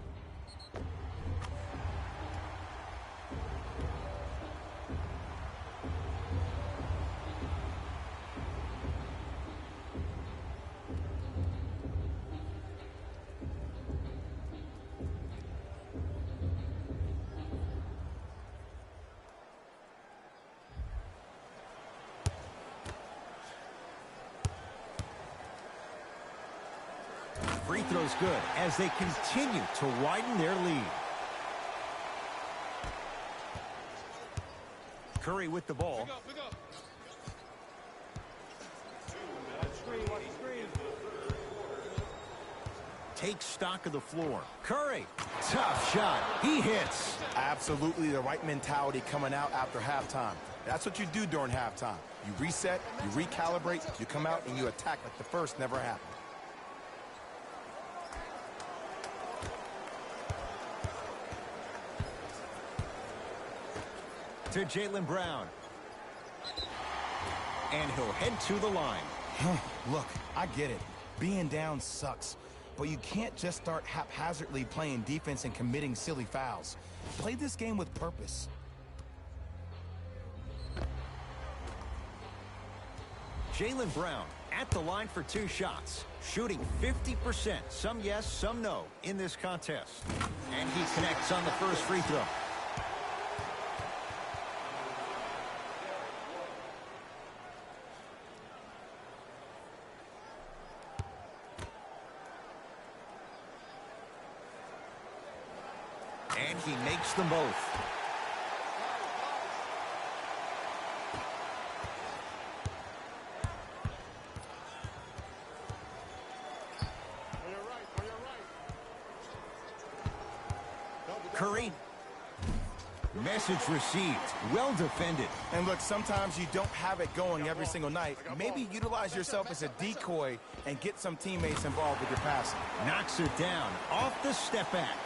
Free throw's good as they continue to widen their lead. Curry with the ball. Takes stock of the floor. Curry, tough shot. He hits. Absolutely the right mentality coming out after halftime. That's what you do during halftime. You reset, you recalibrate, you come out and you attack like the first never happened. To Jaylen Brown. And he'll head to the line. Look, I get it. Being down sucks. But you can't just start haphazardly playing defense and committing silly fouls. Play this game with purpose. Jaylen Brown at the line for 2 shots. Shooting 50%. Some yes, some no in this contest. And he connects on the first free throw. And he makes them both. Curry. Message received. Well defended. And look, sometimes you don't have it going every single night. Maybe utilize yourself as a decoy and get some teammates involved with your passing. Knocks it down off the step back.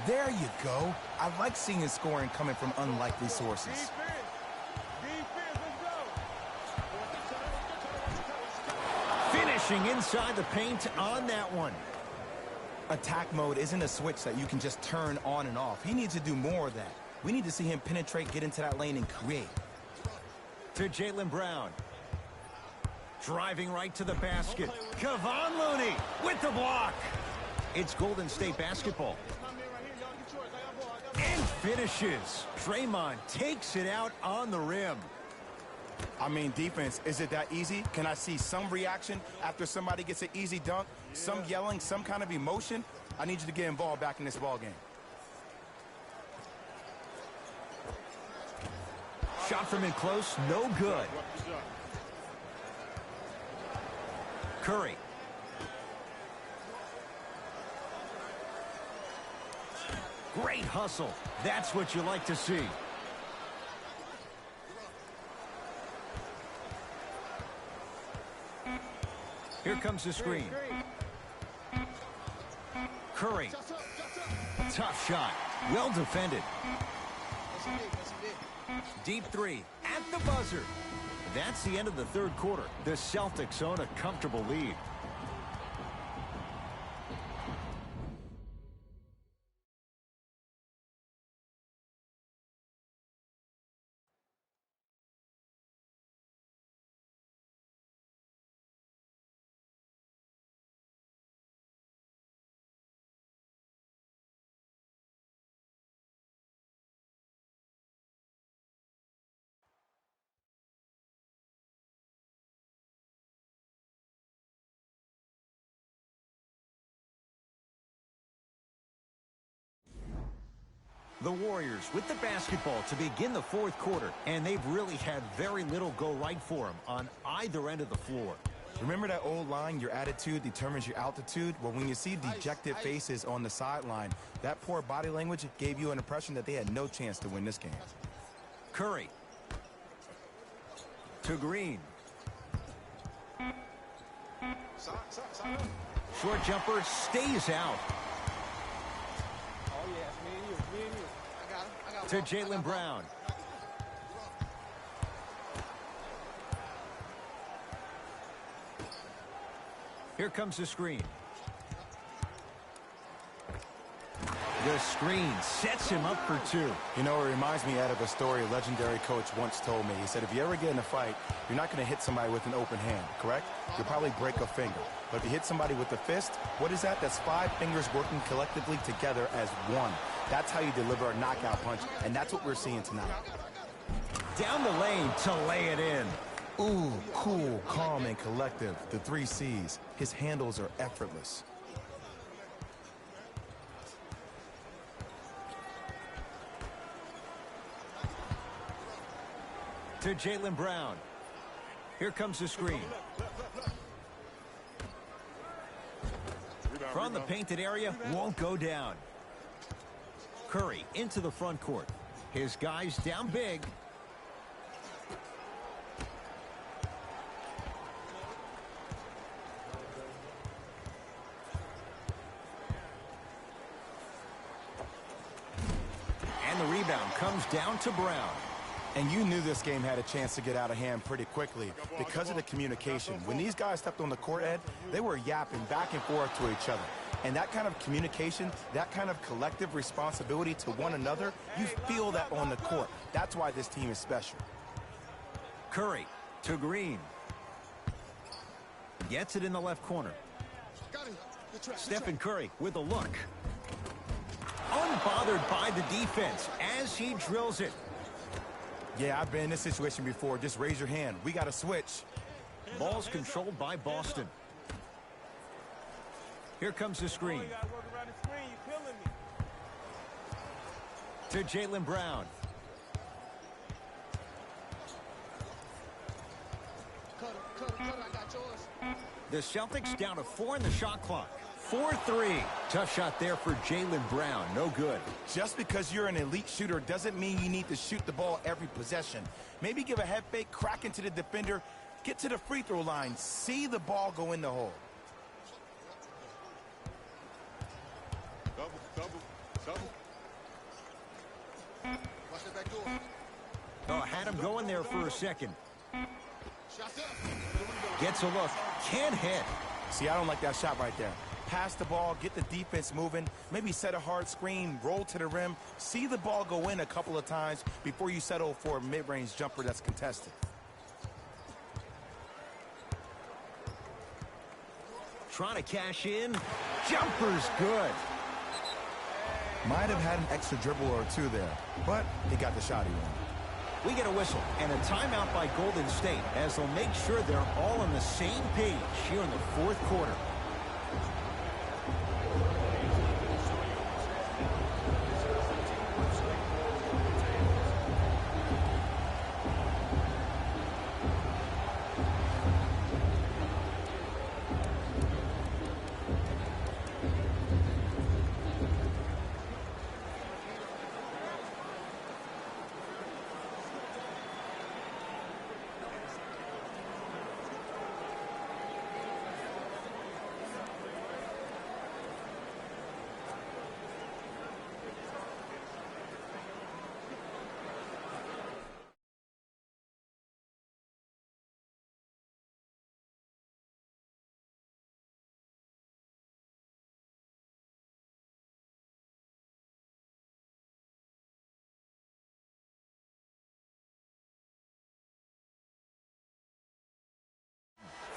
There you go. I like seeing scoring coming from unlikely sources. Finishing inside the paint on that one. Attack mode isn't a switch that you can just turn on and off. He needs to do more of that. We need to see him penetrate, get into that lane, and create. To Jaylen Brown. Driving right to the basket. Kevon Looney with the block. It's Golden State basketball. And finishes. Draymond takes it out on the rim. I mean, defense, is it that easy? Can I see some reaction after somebody gets an easy dunk? Some yelling, some kind of emotion? I need you to get involved back in this ball game. Shot from in close, no good. Curry. Great hustle. That's what you like to see. Here comes the screen. Curry. Tough shot. Well defended. Deep three at the buzzer. That's the end of the third quarter. The Celtics own a comfortable lead. The Warriors with the basketball to begin the fourth quarter, and they've really had very little go right for them on either end of the floor. Remember that old line, your attitude determines your altitude? Well, when you see dejected faces on the sideline, that poor body language gave you an impression that they had no chance to win this game. Curry. To Green. Short jumper stays out. Oh, yeah, it's me and you. I got him. To Jaylen Brown. Here comes the screen. The screen sets him up for two. You know, it reminds me of a story a legendary coach once told me. He said, if you ever get in a fight, you're not going to hit somebody with an open hand, correct? You'll probably break a finger. But if you hit somebody with a fist, what is that? That's 5 fingers working collectively together as one. That's how you deliver a knockout punch, and that's what we're seeing tonight. Down the lane to lay it in. Ooh, cool, calm, and collective. The 3 C's. His handles are effortless. To Jaylen Brown. Here comes the screen. From the painted area, won't go down. Curry into the front court. His guys down big. And the rebound comes down to Brown. And you knew this game had a chance to get out of hand pretty quickly because of the communication. When these guys stepped on the court, Ed, they were yapping back and forth to each other. And that kind of communication, that kind of collective responsibility to one another, you feel that on the court. That's why this team is special. Curry to Green. Gets it in the left corner. Stephen Curry with a look. Unbothered by the defense as he drills it. Yeah, I've been in this situation before. Just raise your hand. We got to switch. Ball's controlled by Boston. Here comes the screen. To Jaylen Brown. The Celtics down to 4 in the shot clock. 4-3. Tough shot there for Jaylen Brown. No good. Just because you're an elite shooter doesn't mean you need to shoot the ball every possession. Maybe give a head fake, crack into the defender, get to the free throw line, see the ball go in the hole. Double. Watch that back door. Oh, had him going there for a second. Gets a look. Can't hit. See, I don't like that shot right there. Pass the ball, get the defense moving, maybe set a hard screen, roll to the rim, see the ball go in a couple of times before you settle for a mid-range jumper that's contested. Trying to cash in. Jumper's good. Might have had an extra dribble or two there, but he got the shot he wanted. We get a whistle and a timeout by Golden State as they'll make sure they're all on the same page here in the fourth quarter.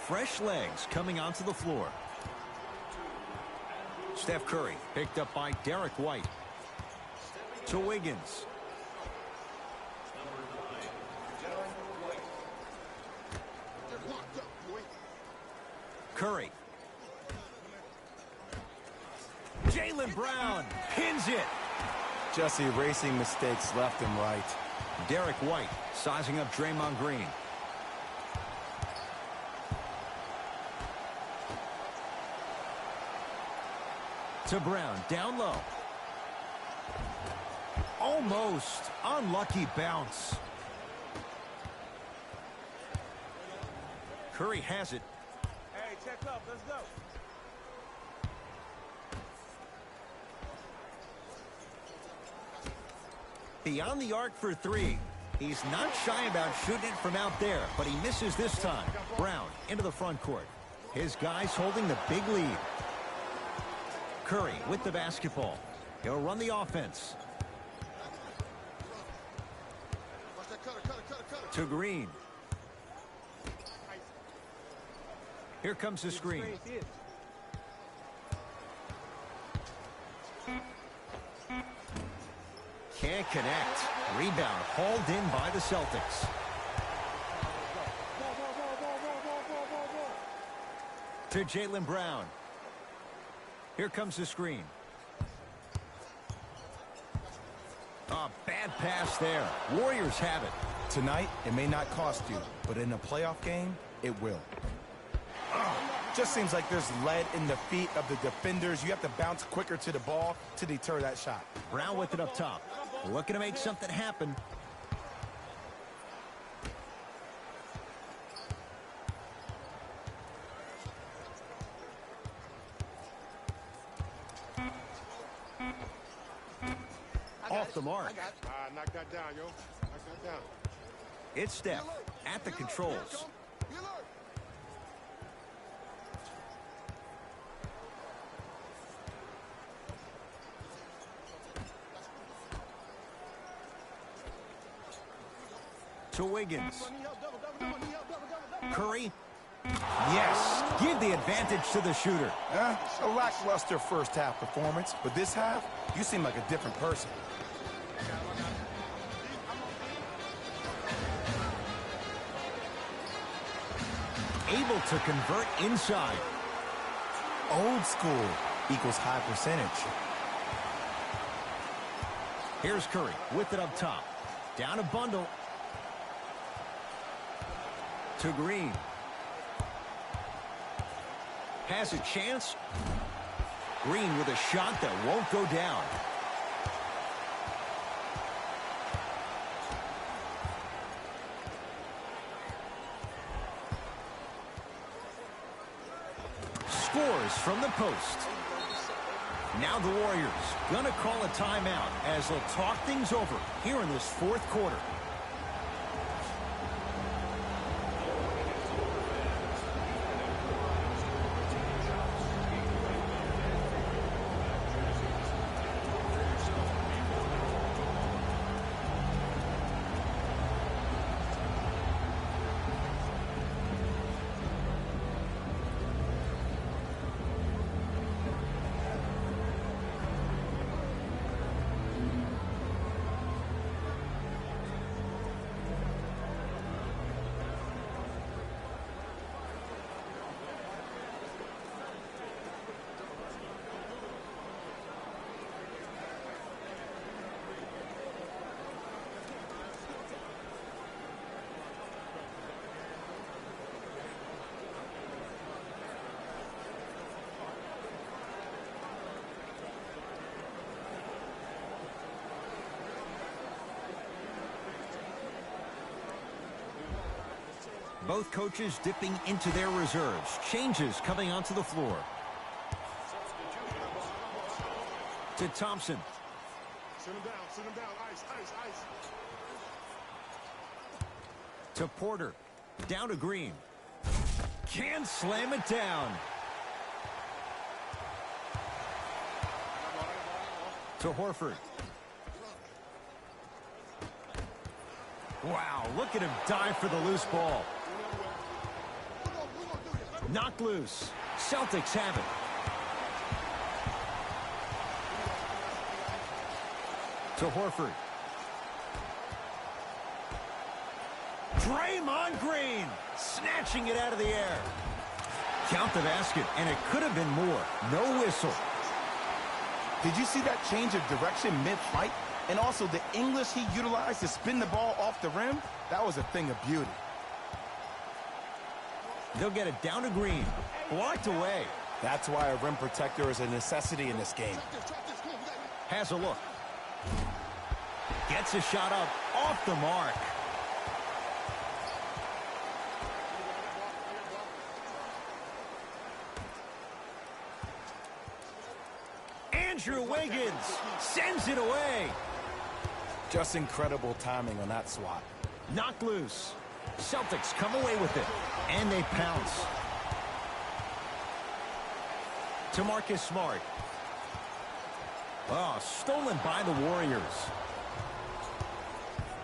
Fresh legs coming onto the floor. Steph Curry picked up by Derek White. To Wiggins. Curry. Jaylen Brown pins it. Just erasing mistakes left and right. Derek White sizing up Draymond Green. To Brown, down low. Almost. Unlucky bounce. Curry has it. Hey, check up. Let's go. Beyond the arc for three. He's not shy about shooting it from out there, but he misses this time. Brown into the front court. His guys holding the big lead. Curry with the basketball. He'll run the offense. Watch that cutter. To Green. Here comes the screen. Can't connect. Rebound hauled in by the Celtics. To Jaylen Brown. Here comes the screen. A bad pass there. Warriors have it. Tonight, it may not cost you, but in a playoff game, it will. Just seems like there's lead in the feet of the defenders. You have to bounce quicker to the ball to deter that shot. Brown with it up top. Looking to make something happen. Off the mark. Knock that down, yo. Knock that down. It's Steph at the controls. To Wiggins. Curry. Yes. Give the advantage to the shooter. A lackluster first half performance, but this half, you seem like a different person. Able to convert inside. Old school equals high percentage. Here's Curry with it up top. Down a bundle. To Green. Has a chance. Green with a shot that won't go down. Scores from the post. Now the Warriors gonna call a timeout as they'll talk things over here in this fourth quarter. Both coaches dipping into their reserves. Changes coming onto the floor. To Thompson. Sit him down. Ice. To Porter. Down to Green. Can't slam it down. To Horford. Wow, look at him dive for the loose ball. Knocked loose. Celtics have it. To Horford. Draymond Green snatching it out of the air. Count the basket, and it could have been more. No whistle. Did you see that change of direction mid-fight? And also the English he utilized to spin the ball off the rim, that was a thing of beauty. They'll get it down to Green. Blocked away. That's why a rim protector is a necessity in this game. Has a look. Gets a shot up off the mark. Andrew Wiggins sends it away. Just incredible timing on that swat. Knocked loose. Celtics come away with it, and they pounce. To Marcus Smart. Oh, stolen by the Warriors.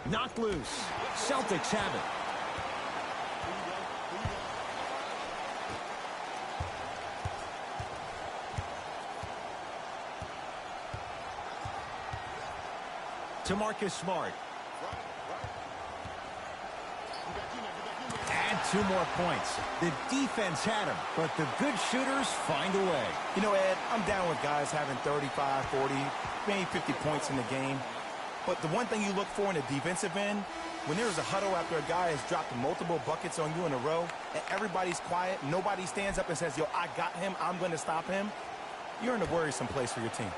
Knocked loose. Celtics have it. To Marcus Smart. Add 2 more points. The defense had him, but the good shooters find a way. You know, Ed, I'm down with guys having 35, 40, maybe 50 points in the game. But the one thing you look for in the defensive end, when there's a huddle after a guy has dropped multiple buckets on you in a row, and everybody's quiet, nobody stands up and says, yo, I got him, I'm going to stop him, you're in a worrisome place for your team.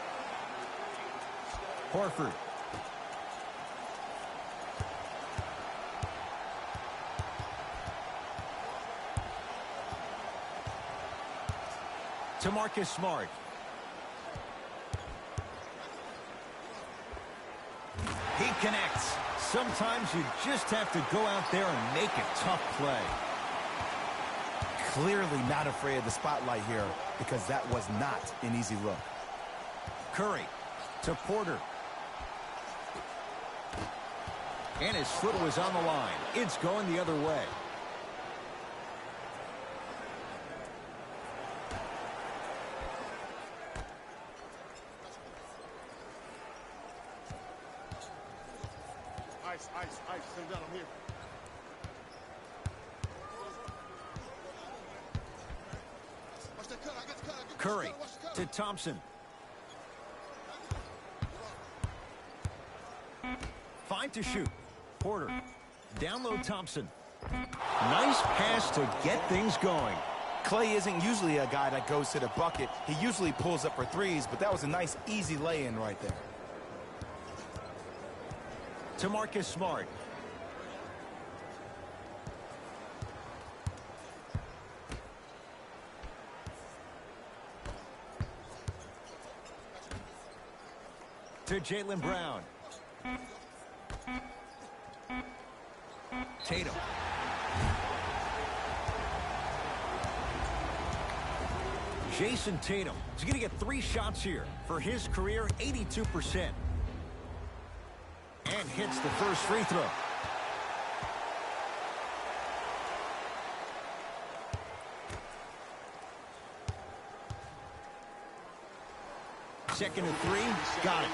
Horford. To Marcus Smart. He connects. Sometimes you just have to go out there and make a tough play. Clearly not afraid of the spotlight here because that was not an easy look. Curry to Porter. And his foot was on the line. It's going the other way. Ice, send down, I'm here. Watch that cut, I got the cut. Curry to Thompson. Five to shoot. Porter. Down low Thompson. Nice pass to get things going. Clay isn't usually a guy that goes to the bucket. He usually pulls up for threes, but that was a nice, easy lay-in right there. To Marcus Smart. To Jaylen Brown. Tatum. Jason Tatum is going to get 3 shots here for his career, 82%. And hits the first free throw. Second and 3, got it.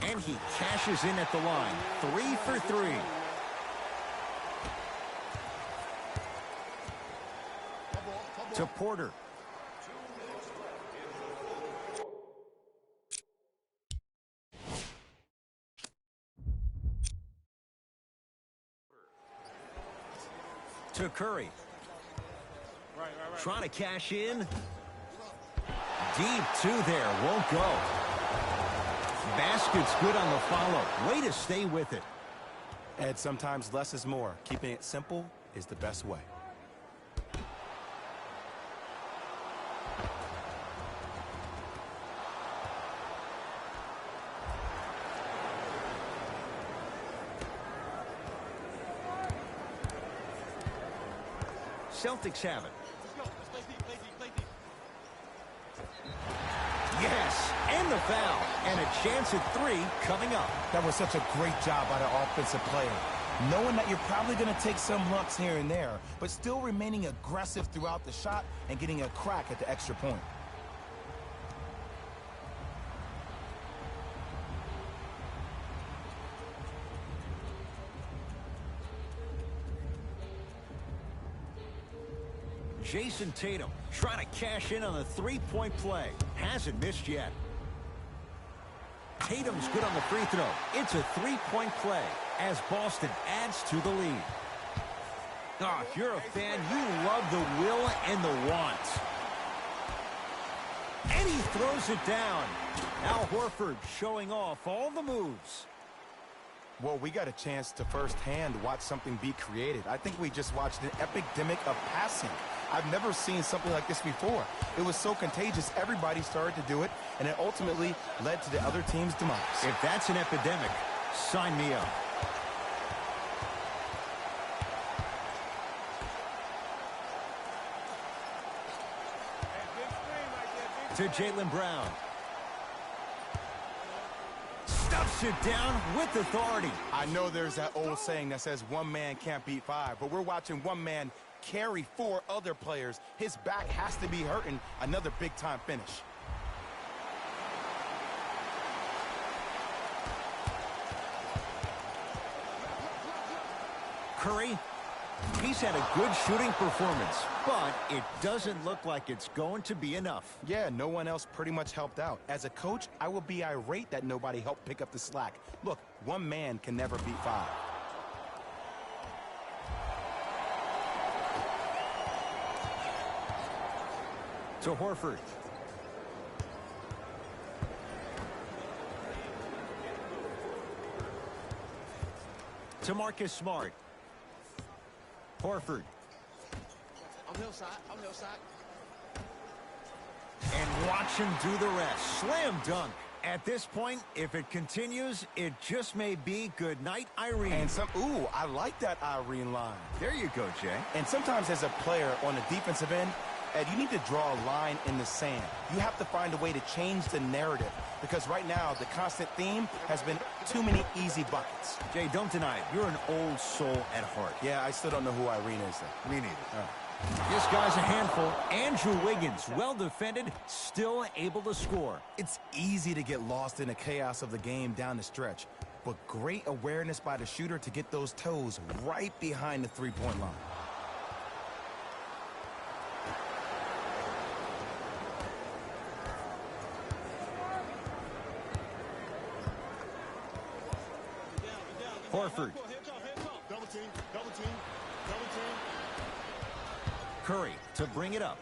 And he cashes in at the line. 3 for 3. To Porter. To Curry. Right. Trying to cash in. Deep 2 there. Won't go. Basket's good on the follow. Way to stay with it. Ed, sometimes less is more. Keeping it simple is the best way. Celtics have it. Yes, and the foul. And a chance at 3 coming up. That was such a great job by the offensive player. Knowing that you're probably going to take some lumps here and there, but still remaining aggressive throughout the shot and getting a crack at the extra point. Jason Tatum trying to cash in on the three-point play. Hasn't missed yet. Tatum's good on the free throw. It's a three-point play as Boston adds to the lead. Oh, if you're a fan, you love the will and the want. And he throws it down. Al Horford showing off all the moves. Well, we got a chance to firsthand watch something be created. I think we just watched an epidemic of passing. I've never seen something like this before. It was so contagious, everybody started to do it, and it ultimately led to the other team's demise. If that's an epidemic, sign me up. To Jaylen Brown. Stuffs it down with authority. I know there's that old saying that says one man can't beat five, but we're watching one man carry four other players. His back has to be hurting. Another big-time finish. Curry, he's had a good shooting performance, but it doesn't look like it's going to be enough. Yeah, no one else pretty much helped out. As a coach, I would be irate that nobody helped pick up the slack. Look, one man can never beat five. To Horford. To Marcus Smart. Horford. On the side. On the side. And watch him do the rest. Slam dunk. At this point, if it continues, it just may be good night, Irene. And ooh, I like that Irene line. There you go, Jay. And sometimes as a player on the defensive end, Ed, you need to draw a line in the sand. You have to find a way to change the narrative because right now the constant theme has been too many easy buckets. Jay, don't deny it. You're an old soul at heart. Yeah, I still don't know who Irene is, though. Me neither. This guy's a handful. Andrew Wiggins, well defended, still able to score. It's easy to get lost in the chaos of the game down the stretch, but great awareness by the shooter to get those toes right behind the three-point line. Horford. Double team. Double team. Double team. Curry to bring it up.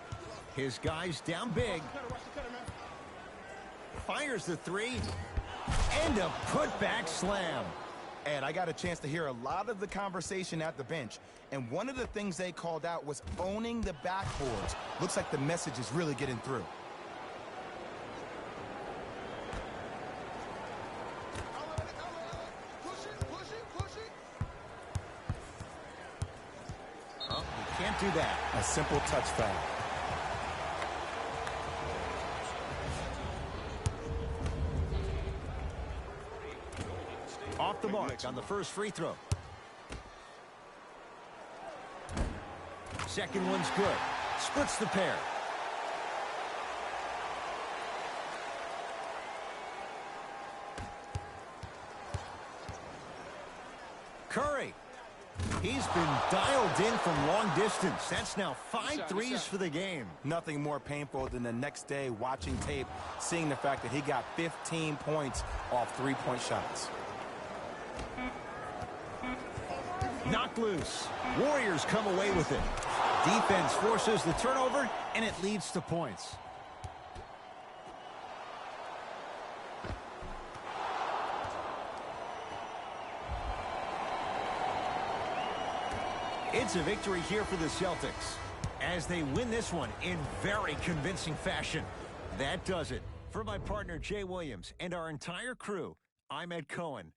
His guys down big. Watch the cutter, man. Fires the three. And a putback slam. And I got a chance to hear a lot of the conversation at the bench. And one of the things they called out was owning the backboards. Looks like the message is really getting through. Push it. Push it. Push it. Oh, you can't do that. A simple touch foul. Off the mark on the first free throw. Second one's good. Splits the pair. Curry. He's been dialed in from long distance. That's now 5 threes for the game. Nothing more painful than the next day watching tape, seeing the fact that he got 15 points off three-point shots. Knocked loose. Warriors come away with it. Defense forces the turnover, and it leads to points. It's a victory here for the Celtics as they win this one in very convincing fashion. That does it. For my partner, Jay Williams, and our entire crew, I'm Ed Cohen.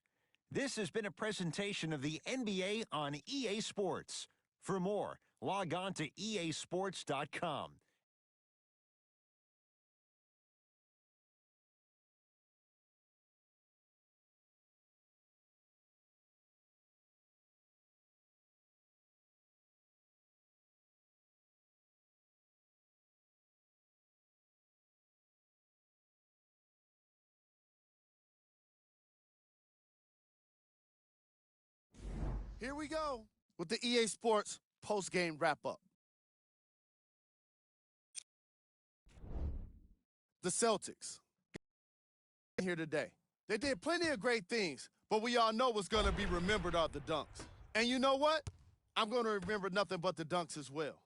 This has been a presentation of the NBA on EA Sports. For more, log on to easports.com. Here we go with the EA Sports post-game wrap-up. the Celtics here today. They did plenty of great things, but we all know what's going to be remembered are the dunks. And you know what? I'm going to remember nothing but the dunks as well.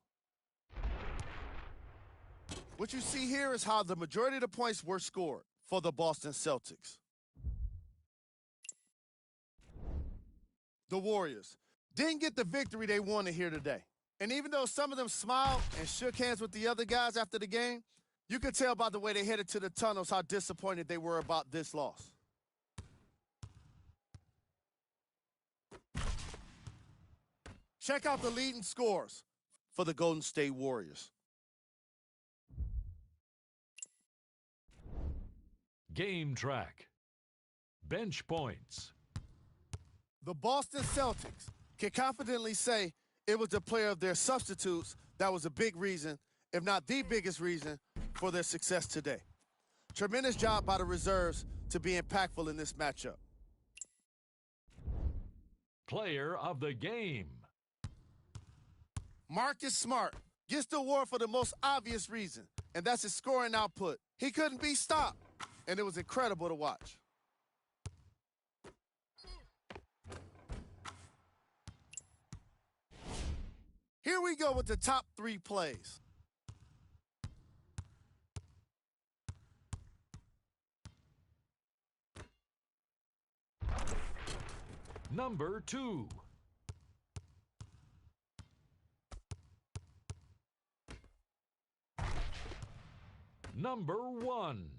What you see here is how the majority of the points were scored for the Boston Celtics. The Warriors didn't get the victory they wanted here today. And even though some of them smiled and shook hands with the other guys after the game, you could tell by the way they headed to the tunnels how disappointed they were about this loss. Check out the leading scores for the Golden State Warriors. Game track. Bench points. The Boston Celtics can confidently say it was the player of their substitutes that was a big reason, if not the biggest reason, for their success today. Tremendous job by the reserves to be impactful in this matchup. Player of the game. Marcus Smart gets the award for the most obvious reason, and that's his scoring output. He couldn't be stopped, and it was incredible to watch. Here we go with the top 3 plays. Number 2. Number 1.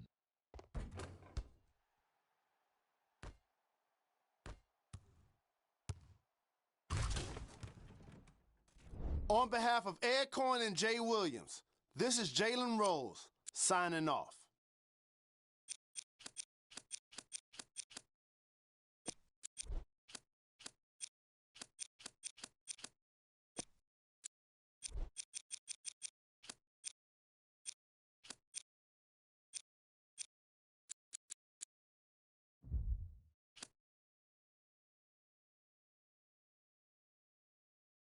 On behalf of Ed Cohen and Jay Williams, this is Jalen Rose signing off.